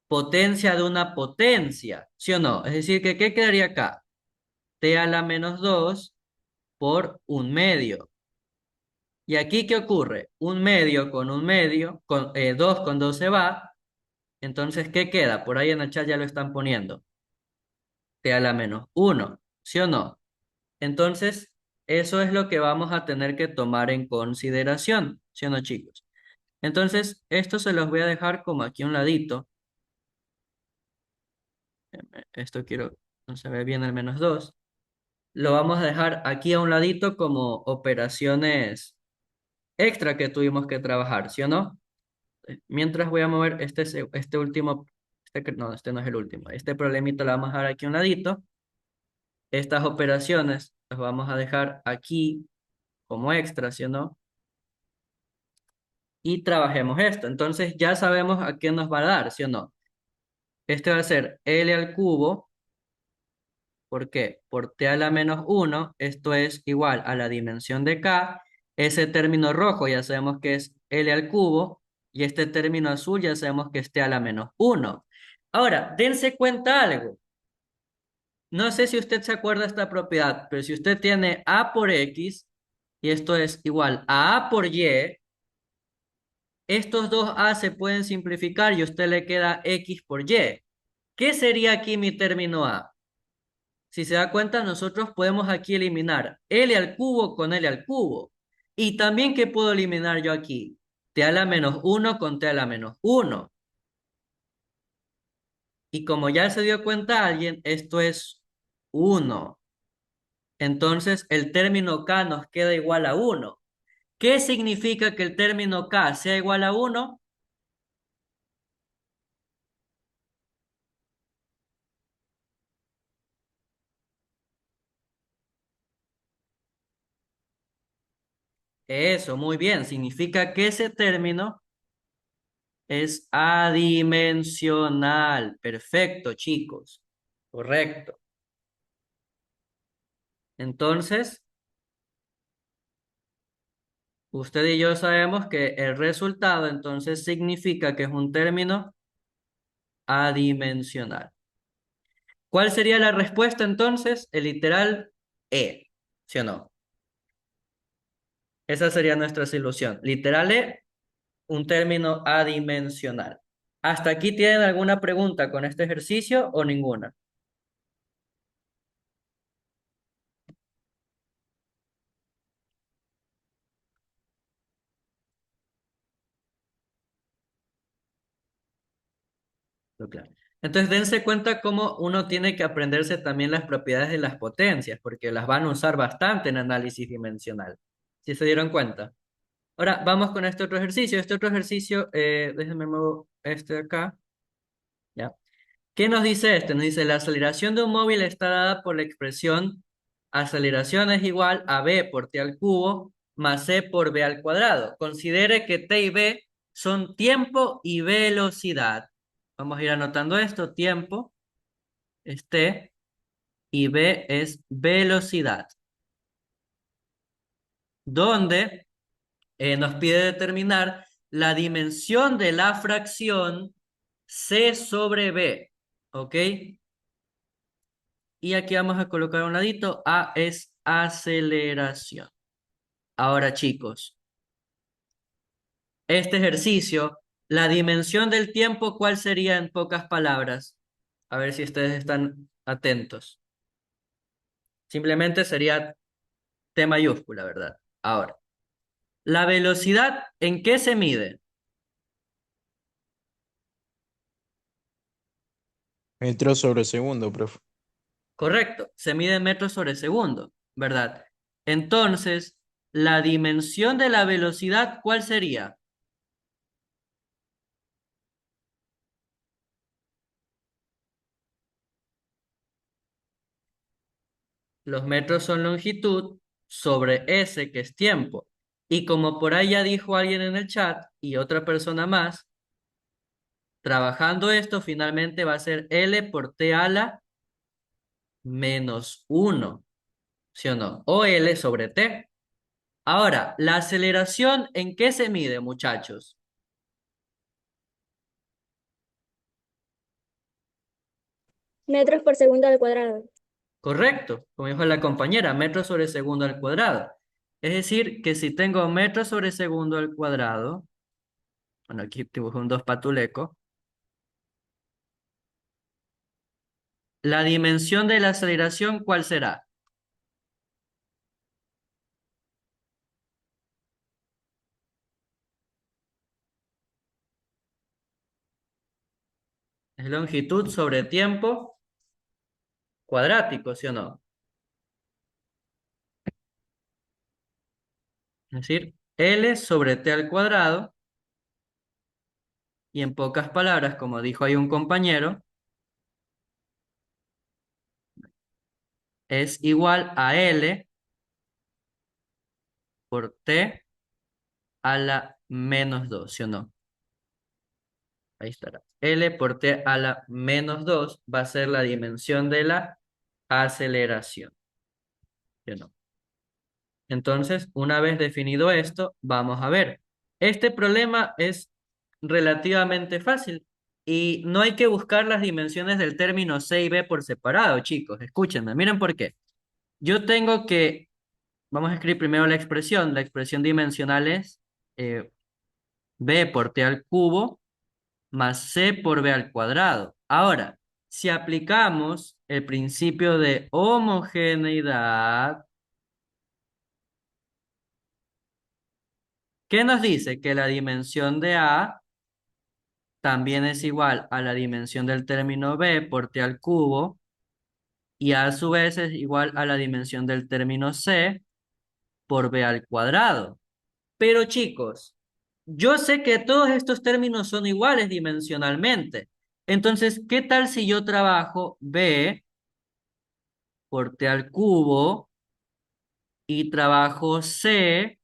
Potencia de una potencia, ¿sí o no? Es decir, que ¿qué quedaría acá? T a la -2 por 1/2. ¿Y aquí qué ocurre? 1/2 con 1/2, 2 con 2 se va, entonces ¿qué queda? Por ahí en el chat ya lo están poniendo. T a la -1, ¿sí o no? Entonces, eso es lo que vamos a tener que tomar en consideración, ¿sí o no, chicos? Entonces, esto se los voy a dejar como aquí a un ladito. Esto quiero, no se ve bien el -2. Lo vamos a dejar aquí a un ladito como operaciones extra que tuvimos que trabajar, ¿sí o no? Mientras voy a mover este último, no, este no es el último. Este problemita lo vamos a dejar aquí a un ladito. Estas operaciones las vamos a dejar aquí como extra, ¿sí o no? Y trabajemos esto. Entonces ya sabemos a qué nos va a dar, ¿sí o no? Este va a ser L al cubo. ¿Por qué? Por t a la -1, esto es igual a la dimensión de k. Ese término rojo ya sabemos que es L al cubo. Y este término azul ya sabemos que es t a la -1. Ahora, dense cuenta algo. No sé si usted se acuerda de esta propiedad, pero si usted tiene a por x, y esto es igual a por y, estos dos a se pueden simplificar y a usted le queda x por y. ¿Qué sería aquí mi término a? Si se da cuenta, nosotros podemos aquí eliminar L al cubo con L al cubo. Y también, ¿qué puedo eliminar yo aquí? T a la -1 con T a la -1. Y como ya se dio cuenta alguien, esto es 1. Entonces, el término K nos queda igual a 1. ¿Qué significa que el término K sea igual a 1? Eso, muy bien. Significa que ese término es adimensional. Perfecto, chicos. Correcto. Entonces, usted y yo sabemos que el resultado entonces significa que es un término adimensional. ¿Cuál sería la respuesta entonces? El literal E, ¿sí o no? Esa sería nuestra solución. Literal E, un término adimensional. ¿Hasta aquí tienen alguna pregunta con este ejercicio o ninguna? Claro. Entonces, dense cuenta cómo uno tiene que aprenderse también las propiedades de las potencias, porque las van a usar bastante en análisis dimensional. ¿Sí se dieron cuenta? Ahora, vamos con este otro ejercicio. Este otro ejercicio, déjenme mover este de acá. ¿Ya? ¿Qué nos dice este? Nos dice, la aceleración de un móvil está dada por la expresión aceleración es igual a b por t al cubo más c por b al cuadrado. Considere que t y b son tiempo y velocidad. Vamos a ir anotando esto. Tiempo es t y b es velocidad. Donde nos pide determinar la dimensión de la fracción c sobre b. ¿Ok? Y aquí vamos a colocar a un ladito, A es aceleración. Ahora, chicos, este ejercicio, la dimensión del tiempo, ¿cuál sería en pocas palabras? A ver si ustedes están atentos. Simplemente sería T mayúscula, ¿verdad? Ahora, la velocidad, ¿en qué se mide? Metros sobre segundo, profe. Correcto, se mide en metros sobre segundo, ¿verdad? Entonces, la dimensión de la velocidad, ¿cuál sería? Los metros son longitud sobre S, que es tiempo. Y como por ahí ya dijo alguien en el chat y otra persona más, trabajando esto finalmente va a ser L por T a la menos uno, ¿sí o no? O L sobre T. Ahora, ¿la aceleración en qué se mide, muchachos? Metros por segundo al cuadrado. Correcto, como dijo la compañera, metros sobre segundo al cuadrado. Es decir, que si tengo metros sobre segundo al cuadrado, bueno, aquí dibujé un dos patuleco. La dimensión de la aceleración, ¿cuál será? Es longitud sobre tiempo cuadrático, ¿sí o no? Es decir, L sobre T al cuadrado, y en pocas palabras, como dijo ahí un compañero, es igual a L por T a la menos 2, ¿sí o no? Ahí estará. L por T a la menos 2 va a ser la dimensión de la aceleración, ¿sí o no? Entonces, una vez definido esto, vamos a ver. Este problema es relativamente fácil y no hay que buscar las dimensiones del término C y B por separado, chicos. Escúchenme, miren por qué. Yo tengo que, vamos a escribir primero la expresión. La expresión dimensional es B por T al cubo más C por B al cuadrado. Ahora, si aplicamos el principio de homogeneidad, ¿qué nos dice? Que la dimensión de A también es igual a la dimensión del término B por T al cubo y a su vez es igual a la dimensión del término C por B al cuadrado. Pero chicos, yo sé que todos estos términos son iguales dimensionalmente. Entonces, ¿qué tal si yo trabajo B por T al cubo y trabajo C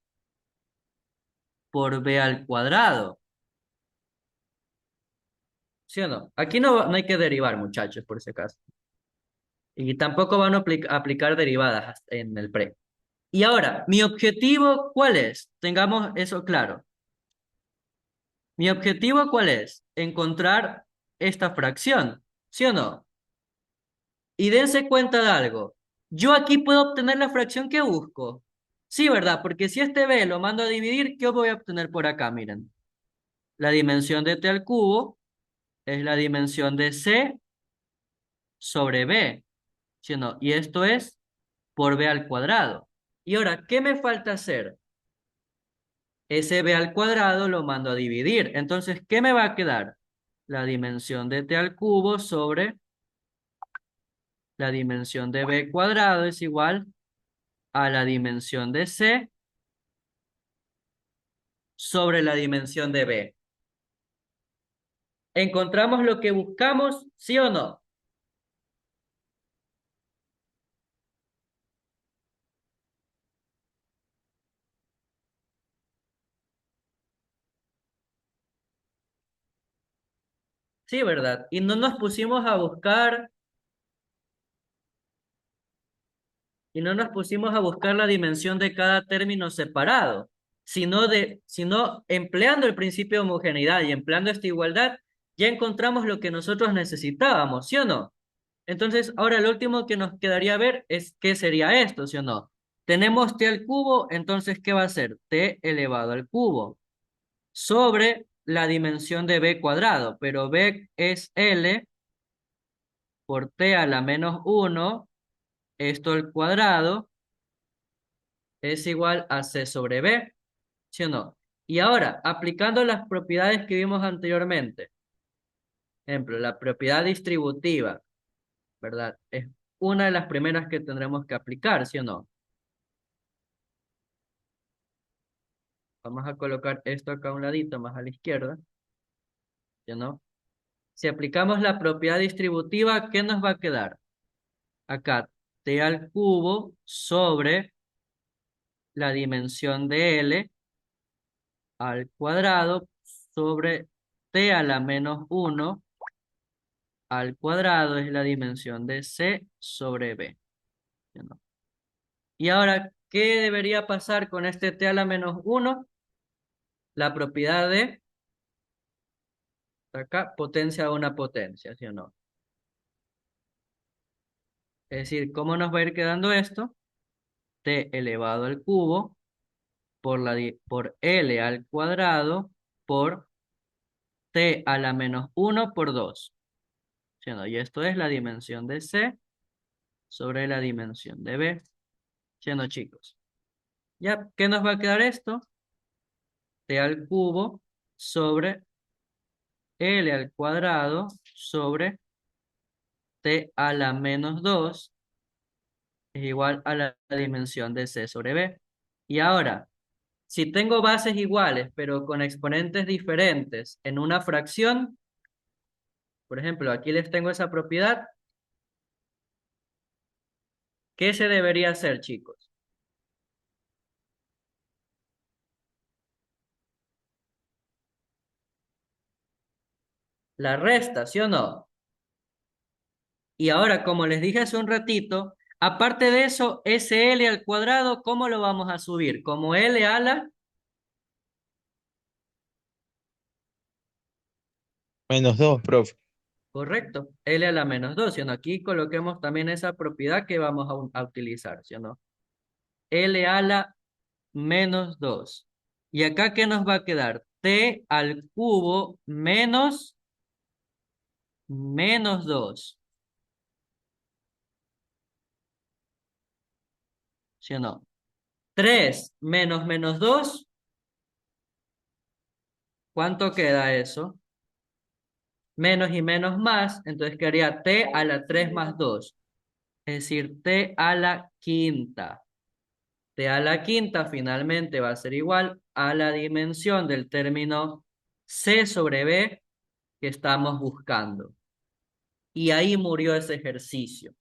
por B al cuadrado? ¿Sí o no? Aquí no hay que derivar, muchachos, por ese caso. Y tampoco van a aplicar derivadas en el pre. Y ahora, ¿mi objetivo cuál es? Tengamos eso claro. ¿Mi objetivo cuál es? Encontrar esta fracción, ¿sí o no? Y dense cuenta de algo. Yo aquí puedo obtener la fracción que busco. Sí, ¿verdad? Porque si este b lo mando a dividir, ¿qué voy a obtener por acá? Miren. La dimensión de t al cubo es la dimensión de c sobre b, ¿sí o no? Y esto es por b al cuadrado. Y ahora, ¿qué me falta hacer? Ese b al cuadrado lo mando a dividir. Entonces, ¿qué me va a quedar? la dimensión de t al cubo sobre la dimensión de b cuadrado es igual a la dimensión de c sobre la dimensión de b. ¿Encontramos lo que buscamos, sí o no? Sí, ¿verdad? Y no nos pusimos a buscar, y no nos pusimos a buscar la dimensión de cada término separado, sino empleando el principio de homogeneidad y empleando esta igualdad, ya encontramos lo que nosotros necesitábamos, ¿sí o no? Entonces, ahora lo último que nos quedaría ver es qué sería esto, ¿sí o no? Tenemos t al cubo, entonces, ¿qué va a ser? T elevado al cubo sobre la dimensión de b cuadrado, pero b es L por t a la menos 1, esto al cuadrado es igual a c sobre b, ¿sí o no? Y ahora, aplicando las propiedades que vimos anteriormente, ejemplo, la propiedad distributiva, ¿verdad? Es una de las primeras que tendremos que aplicar, ¿sí o no? Vamos a colocar esto acá a un ladito, más a la izquierda, ¿sí o no? Si aplicamos la propiedad distributiva, ¿qué nos va a quedar? Acá, t al cubo sobre la dimensión de L al cuadrado sobre t a la menos 1 al cuadrado es la dimensión de c sobre b. ¿Sí o no? Y ahora, ¿qué debería pasar con este t a la menos 1? La propiedad de, acá, potencia a una potencia, ¿sí o no? Es decir, ¿cómo nos va a ir quedando esto? T elevado al cubo por L al cuadrado por T a la menos 1 por 2. ¿Sí o no? Y esto es la dimensión de C sobre la dimensión de B. ¿Sí o no, chicos? ¿Ya? ¿Qué nos va a quedar esto? T al cubo sobre L al cuadrado sobre T a la menos 2 es igual a la dimensión de C sobre B. Y ahora, si tengo bases iguales, pero con exponentes diferentes en una fracción, por ejemplo, aquí les tengo esa propiedad, ¿qué se debería hacer, chicos? La resta, ¿sí o no? Y ahora, como les dije hace un ratito, aparte de eso, ese L al cuadrado, ¿cómo lo vamos a subir? Como L a la, -2, profe. correcto, L a la menos 2, ¿sí o no? Aquí coloquemos también esa propiedad que vamos a utilizar, ¿sí o no? L a la menos 2. ¿Y acá qué nos va a quedar? T al cubo menos 2. ¿Sí o no? 3 menos menos 2, ¿cuánto queda eso? Menos y menos más, entonces quedaría t a la 3 más 2, es decir, t a la quinta. T a la quinta finalmente va a ser igual a la dimensión del término c sobre b que estamos buscando. Y ahí murió ese ejercicio.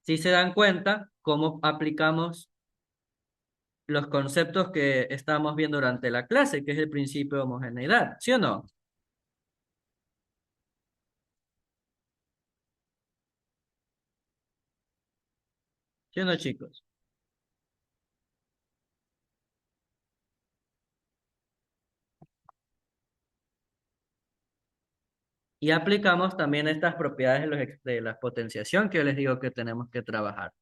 Si se dan cuenta, cómo aplicamos los conceptos que estábamos viendo durante la clase, que es el principio de homogeneidad, ¿sí o no? ¿Sí o no, chicos? Y aplicamos también estas propiedades de la potenciación que yo les digo que tenemos que trabajar.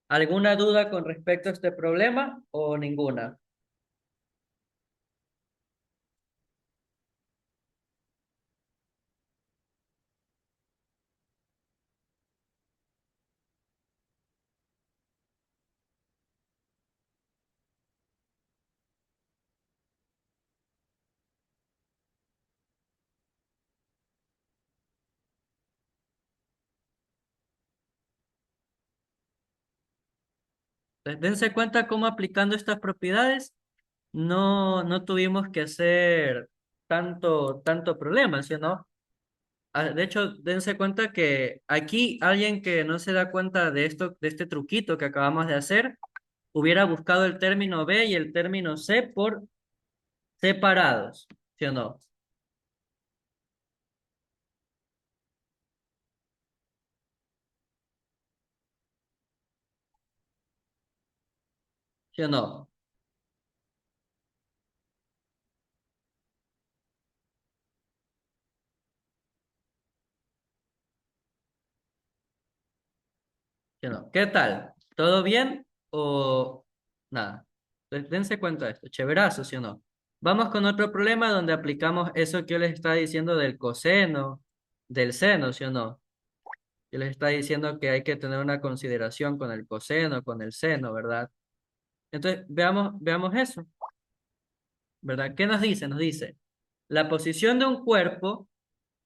¿Alguna duda con respecto a este problema o ninguna? Dense cuenta cómo aplicando estas propiedades no tuvimos que hacer tanto problema, ¿sí o no? De hecho, dense cuenta que aquí alguien que no se da cuenta de esto, de este truquito que acabamos de hacer, hubiera buscado el término B y el término C por separados, ¿sí o no? ¿Sí o no? ¿Sí o no? ¿Qué tal? ¿Todo bien o nada? Dense cuenta de esto, chéverazo, ¿sí o no? Vamos con otro problema donde aplicamos eso que yo les estaba diciendo del coseno, del seno, ¿sí o no? Yo les estaba diciendo que hay que tener una consideración con el coseno, con el seno, ¿verdad? Entonces, veamos eso, ¿verdad? ¿Qué nos dice? Nos dice, la posición de un cuerpo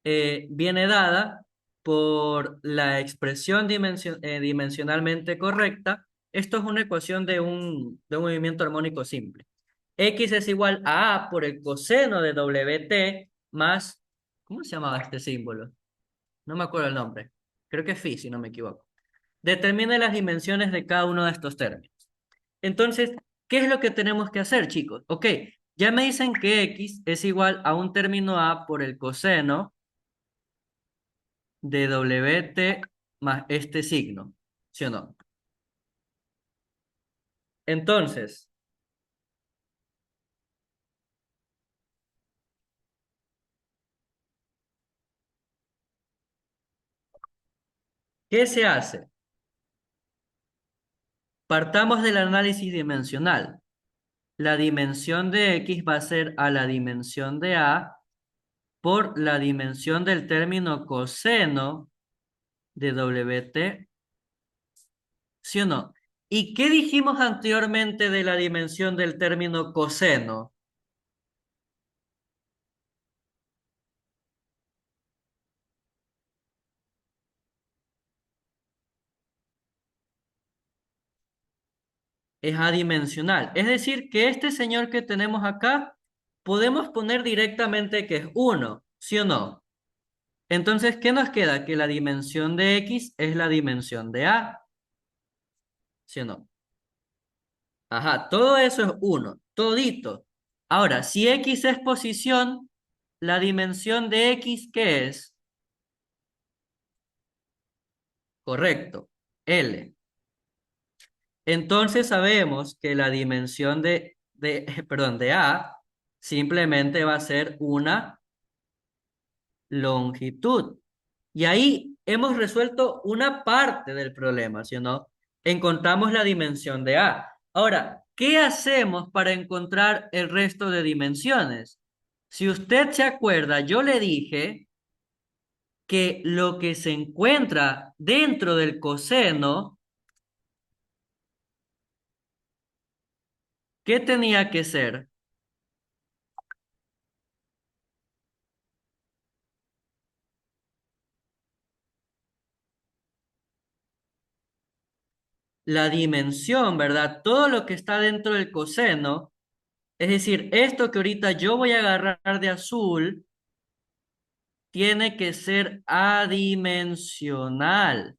viene dada por la expresión dimensionalmente correcta. Esto es una ecuación de un movimiento armónico simple. X es igual a A por el coseno de WT más, ¿cómo se llamaba este símbolo? No me acuerdo el nombre. Creo que es phi, si no me equivoco. Determine las dimensiones de cada uno de estos términos. Entonces, ¿qué es lo que tenemos que hacer, chicos? Ok, ya me dicen que X es igual a un término A por el coseno de WT más este signo, ¿sí o no? Entonces, ¿qué se hace? Partamos del análisis dimensional. La dimensión de X va a ser a la dimensión de A por la dimensión del término coseno de WT, ¿sí o no? ¿Y qué dijimos anteriormente de la dimensión del término coseno? Es adimensional. Es decir, que este señor que tenemos acá, podemos poner directamente que es uno, ¿sí o no? Entonces, ¿qué nos queda? Que la dimensión de X es la dimensión de A, ¿sí o no? Ajá, todo eso es uno, todito. Ahora, si X es posición, la dimensión de X, ¿qué es? Correcto, L. Entonces sabemos que la dimensión perdón, de A simplemente va a ser una longitud. Y ahí hemos resuelto una parte del problema, ¿sí o no? Encontramos la dimensión de A. Ahora, ¿qué hacemos para encontrar el resto de dimensiones? Si usted se acuerda, yo le dije que lo que se encuentra dentro del coseno, ¿qué tenía que ser? La dimensión, ¿verdad? Todo lo que está dentro del coseno, es decir, esto que ahorita yo voy a agarrar de azul, tiene que ser adimensional,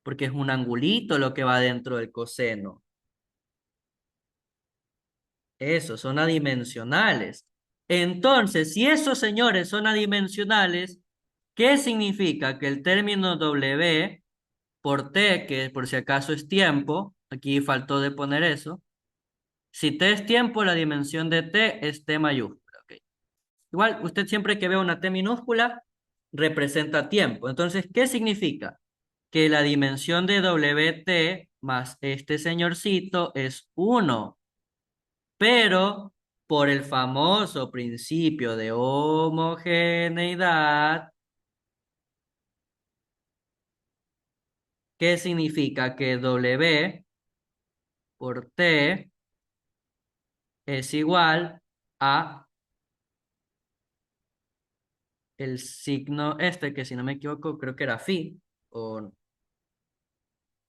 porque es un angulito lo que va dentro del coseno. Eso, son adimensionales. Entonces, si esos señores son adimensionales, ¿qué significa? Que el término W por T, que por si acaso es tiempo, aquí faltó de poner eso, si T es tiempo, la dimensión de T es T mayúscula. Ok. Igual, usted siempre que vea una T minúscula, representa tiempo. Entonces, ¿qué significa? Que la dimensión de WT más este señorcito es uno, pero por el famoso principio de homogeneidad, ¿qué significa? Que W por T es igual a el signo este, que si no me equivoco, creo que era phi, o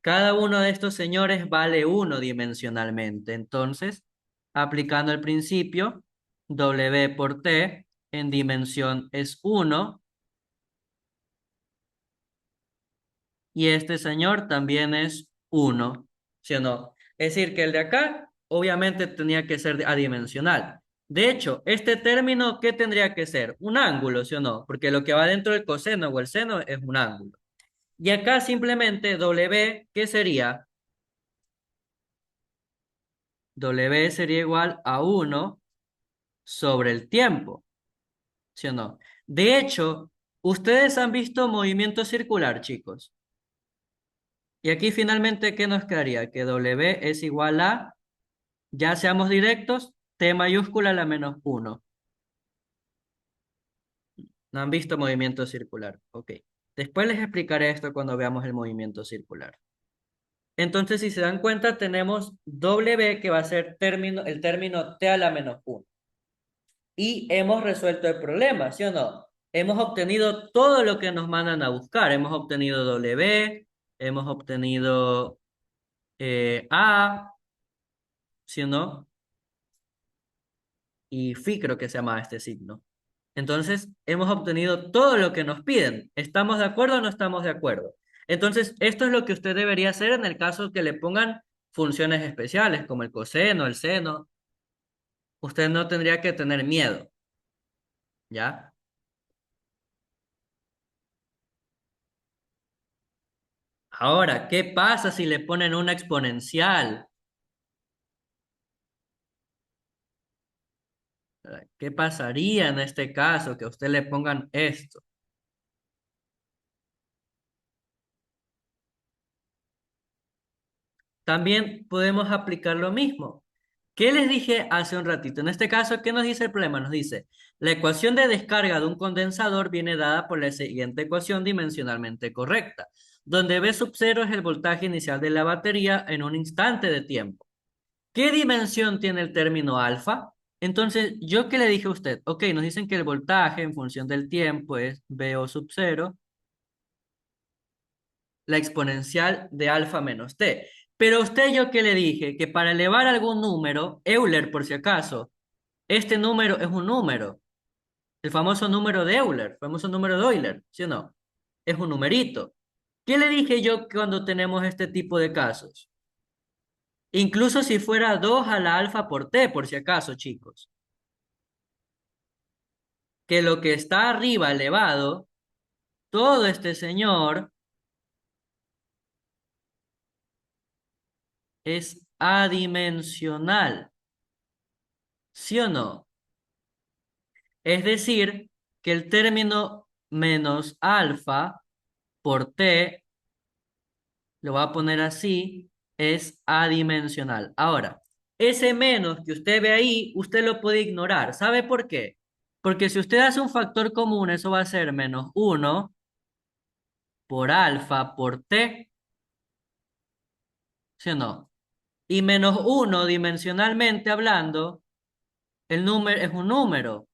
Cada uno de estos señores vale 1 dimensionalmente. Entonces, aplicando el principio, W por T en dimensión es 1 y este señor también es 1, ¿sí o no? Es decir, que el de acá obviamente tenía que ser adimensional. De hecho, este término, ¿qué tendría que ser? Un ángulo, ¿sí o no? Porque lo que va dentro del coseno o el seno es un ángulo. Y acá simplemente W, ¿qué sería? W sería igual a 1 sobre el tiempo, ¿sí o no? De hecho, ustedes han visto movimiento circular, chicos. Y aquí finalmente, ¿qué nos quedaría? Que W es igual a, ya seamos directos, T mayúscula a la menos 1. No han visto movimiento circular. Ok. Después les explicaré esto cuando veamos el movimiento circular. Entonces, si se dan cuenta, tenemos W que va a ser el término T a la menos 1. Y hemos resuelto el problema, ¿sí o no? Hemos obtenido todo lo que nos mandan a buscar. Hemos obtenido W, hemos obtenido A, ¿sí o no? Y phi creo que se llama este signo. Entonces, hemos obtenido todo lo que nos piden. ¿Estamos de acuerdo o no estamos de acuerdo? Entonces, esto es lo que usted debería hacer en el caso que le pongan funciones especiales, como el coseno, el seno. Usted no tendría que tener miedo, ¿ya? Ahora, ¿qué pasa si le ponen una exponencial? ¿Qué pasaría en este caso que a usted le pongan esto? También podemos aplicar lo mismo. ¿Qué les dije hace un ratito? En este caso, ¿qué nos dice el problema? Nos dice, la ecuación de descarga de un condensador viene dada por la siguiente ecuación dimensionalmente correcta, donde V sub 0 es el voltaje inicial de la batería en un instante de tiempo. ¿Qué dimensión tiene el término alfa? Entonces, ¿yo qué le dije a usted? Ok, nos dicen que el voltaje en función del tiempo es VO sub 0, la exponencial de alfa menos t. Pero a usted yo qué le dije, que para elevar algún número, Euler por si acaso, este número es un número, el famoso número de Euler, el famoso número de Euler, ¿sí o no? Es un numerito. ¿Qué le dije yo cuando tenemos este tipo de casos? Incluso si fuera 2 a la alfa por t, por si acaso, chicos. Que lo que está arriba elevado, todo este señor es adimensional, ¿sí o no? Es decir, que el término menos alfa por t, lo voy a poner así, es adimensional. Ahora, ese menos que usted ve ahí, usted lo puede ignorar. ¿Sabe por qué? Porque si usted hace un factor común, eso va a ser menos 1 por alfa por t, ¿sí o no? Y menos 1 dimensionalmente hablando, el número es un número.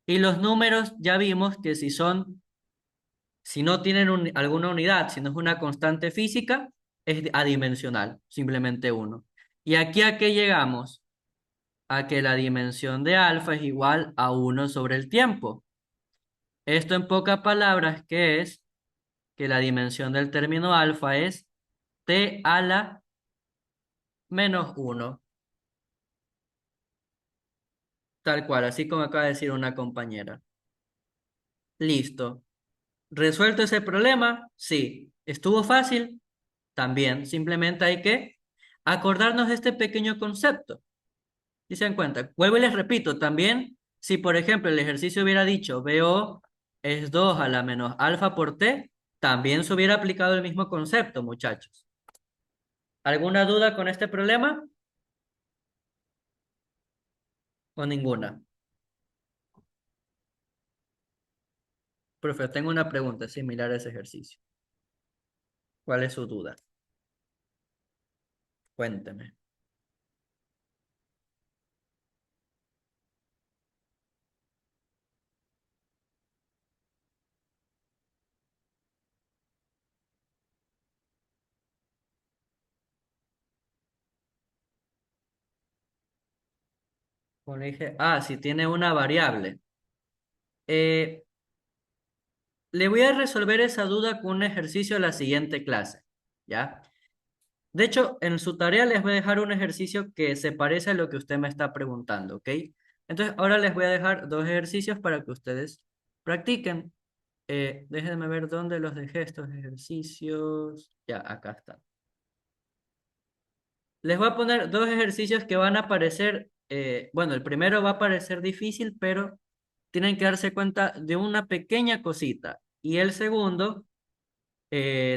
Y los números ya vimos que si no tienen alguna unidad, si no es una constante física, es adimensional, simplemente uno. ¿Y aquí a qué llegamos? A que la dimensión de alfa es igual a 1 sobre el tiempo. Esto en pocas palabras, ¿qué es? Que la dimensión del término alfa es t a la menos 1, tal cual, así como acaba de decir una compañera. Listo. ¿Resuelto ese problema? Sí. ¿Estuvo fácil? También. Simplemente hay que acordarnos de este pequeño concepto. Y se dan cuenta. Vuelvo y les repito, también, si por ejemplo el ejercicio hubiera dicho BO es 2 a la menos alfa por T, también se hubiera aplicado el mismo concepto, muchachos. ¿Alguna duda con este problema? ¿O ninguna? Profe, tengo una pregunta similar a ese ejercicio. ¿Cuál es su duda? Cuénteme. Como le dije, si tiene una variable. Eh, Le voy a resolver esa duda con un ejercicio de la siguiente clase, ¿ya? De hecho, en su tarea les voy a dejar un ejercicio que se parece a lo que usted me está preguntando, ¿ok? Entonces, ahora les voy a dejar dos ejercicios para que ustedes practiquen. Déjenme ver dónde los dejé estos ejercicios. Ya, acá están. Les voy a poner dos ejercicios que van a parecer, bueno, el primero va a parecer difícil, pero tienen que darse cuenta de una pequeña cosita. Y el segundo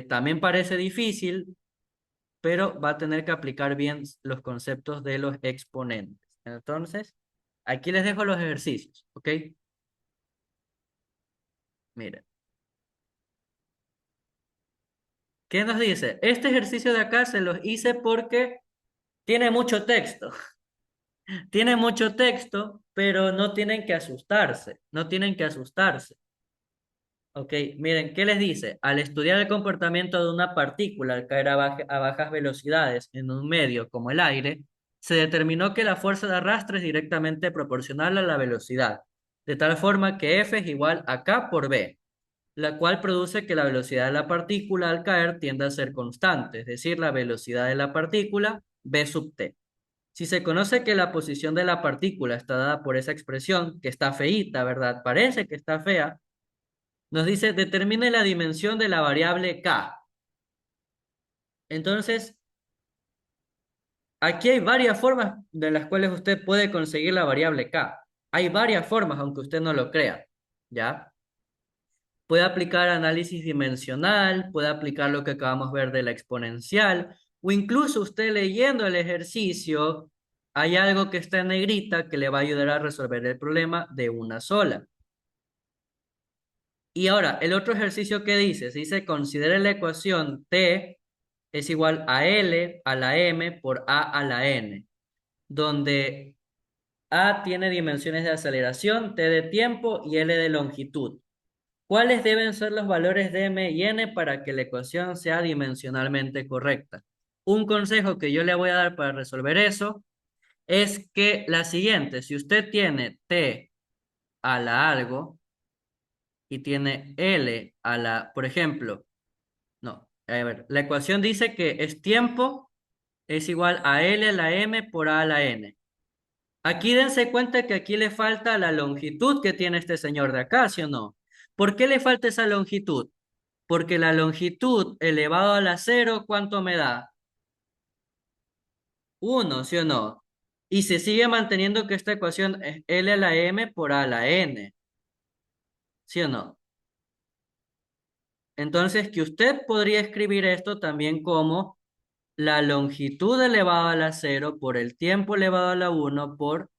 también parece difícil, pero va a tener que aplicar bien los conceptos de los exponentes. Entonces, aquí les dejo los ejercicios, ¿ok? Miren, ¿qué nos dice? Este ejercicio de acá se los hice porque tiene mucho texto. Tiene mucho texto, pero no tienen que asustarse, no tienen que asustarse. Ok, miren, ¿qué les dice? Al estudiar el comportamiento de una partícula al caer a bajas velocidades en un medio como el aire, se determinó que la fuerza de arrastre es directamente proporcional a la velocidad, de tal forma que F es igual a K por B, la cual produce que la velocidad de la partícula al caer tienda a ser constante, es decir, la velocidad de la partícula B sub T. Si se conoce que la posición de la partícula está dada por esa expresión, que está feíta, ¿verdad? Parece que está fea. Nos dice, determine la dimensión de la variable K. Entonces, aquí hay varias formas de las cuales usted puede conseguir la variable K. Hay varias formas, aunque usted no lo crea, ¿ya? Puede aplicar análisis dimensional, puede aplicar lo que acabamos de ver de la exponencial, o incluso usted leyendo el ejercicio, hay algo que está en negrita que le va a ayudar a resolver el problema de una sola. Y ahora, el otro ejercicio que dice, considere la ecuación T es igual a L a la M por A a la N, donde A tiene dimensiones de aceleración, T de tiempo y L de longitud. ¿Cuáles deben ser los valores de M y N para que la ecuación sea dimensionalmente correcta? Un consejo que yo le voy a dar para resolver eso es que la siguiente, si usted tiene T a la algo y tiene L a la, por ejemplo, no, a ver, la ecuación dice que es tiempo es igual a L a la M por A a la N. Aquí dense cuenta que aquí le falta la longitud que tiene este señor de acá, ¿sí o no? ¿Por qué le falta esa longitud? Porque la longitud elevado a la cero, ¿cuánto me da? 1, ¿sí o no? Y se sigue manteniendo que esta ecuación es L a la M por A a la N, ¿sí o no? Entonces, que usted podría escribir esto también como la longitud elevada a la cero por el tiempo elevado a la 1 por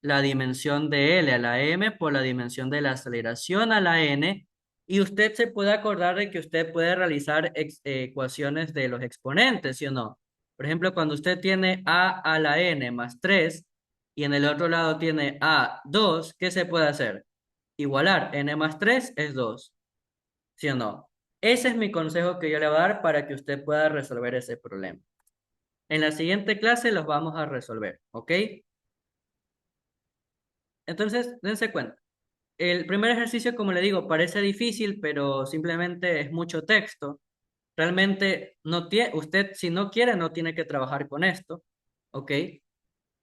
la dimensión de L a la M por la dimensión de la aceleración a la N, y usted se puede acordar de que usted puede realizar ecuaciones de los exponentes, ¿sí o no? Por ejemplo, cuando usted tiene a la N más 3 y en el otro lado tiene a 2, ¿qué se puede hacer? Igualar, N más 3 es 2, ¿sí o no? Ese es mi consejo que yo le voy a dar para que usted pueda resolver ese problema. En la siguiente clase los vamos a resolver, ¿ok? Entonces, dense cuenta. El primer ejercicio, como le digo, parece difícil, pero simplemente es mucho texto. Realmente no tiene, usted si no quiere, no tiene que trabajar con esto, ¿ok?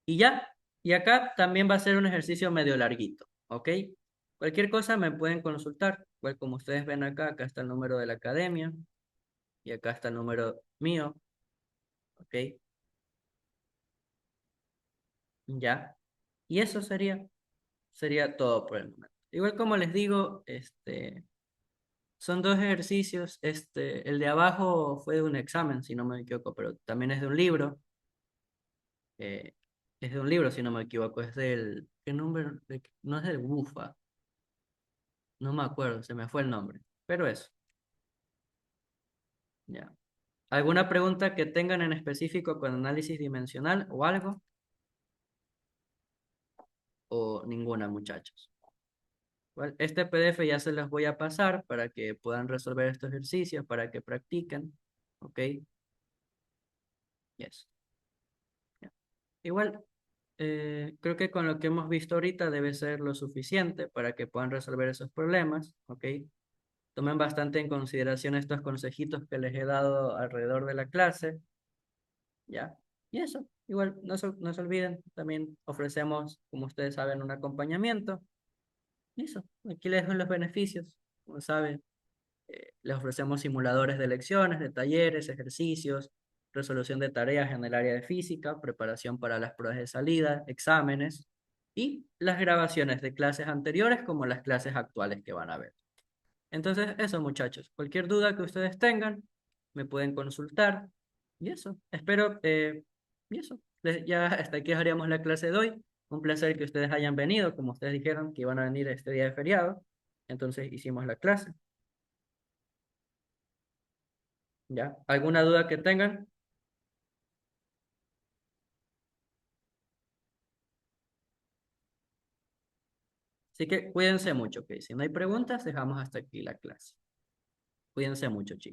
Y ya, y acá también va a ser un ejercicio medio larguito, ¿ok? Cualquier cosa me pueden consultar. Pues como ustedes ven acá, acá está el número de la academia y acá está el número mío, ¿ok? Ya. Y eso sería todo por el momento. Igual como les digo, son dos ejercicios. El de abajo fue de un examen, si no me equivoco, pero también es de un libro. eh, es de un libro, si no me equivoco. Es del... ¿Qué nombre? No es del Bufa. No me acuerdo, se me fue el nombre. Pero eso, ya. ¿Alguna pregunta que tengan en específico con análisis dimensional o algo? ¿O ninguna, muchachos? Bueno, este PDF ya se los voy a pasar para que puedan resolver estos ejercicios, para que practiquen. ¿Ok? Yes. Ya. Igual. creo que con lo que hemos visto ahorita debe ser lo suficiente para que puedan resolver esos problemas, ¿ok? Tomen bastante en consideración estos consejitos que les he dado alrededor de la clase, ¿ya? Y eso, igual, no se olviden, también ofrecemos, como ustedes saben, un acompañamiento. Y eso, aquí les dejo los beneficios. Como saben, les ofrecemos simuladores de lecciones, de talleres, ejercicios, resolución de tareas en el área de física, preparación para las pruebas de salida, exámenes y las grabaciones de clases anteriores como las clases actuales que van a ver. Entonces, eso muchachos, cualquier duda que ustedes tengan, me pueden consultar. Y eso, espero, y eso, ya hasta aquí dejaríamos la clase de hoy. Un placer que ustedes hayan venido, como ustedes dijeron que iban a venir este día de feriado. Entonces hicimos la clase. ¿Ya? ¿Alguna duda que tengan? Así que cuídense mucho, ¿ok? Si no hay preguntas, dejamos hasta aquí la clase. Cuídense mucho, chicos.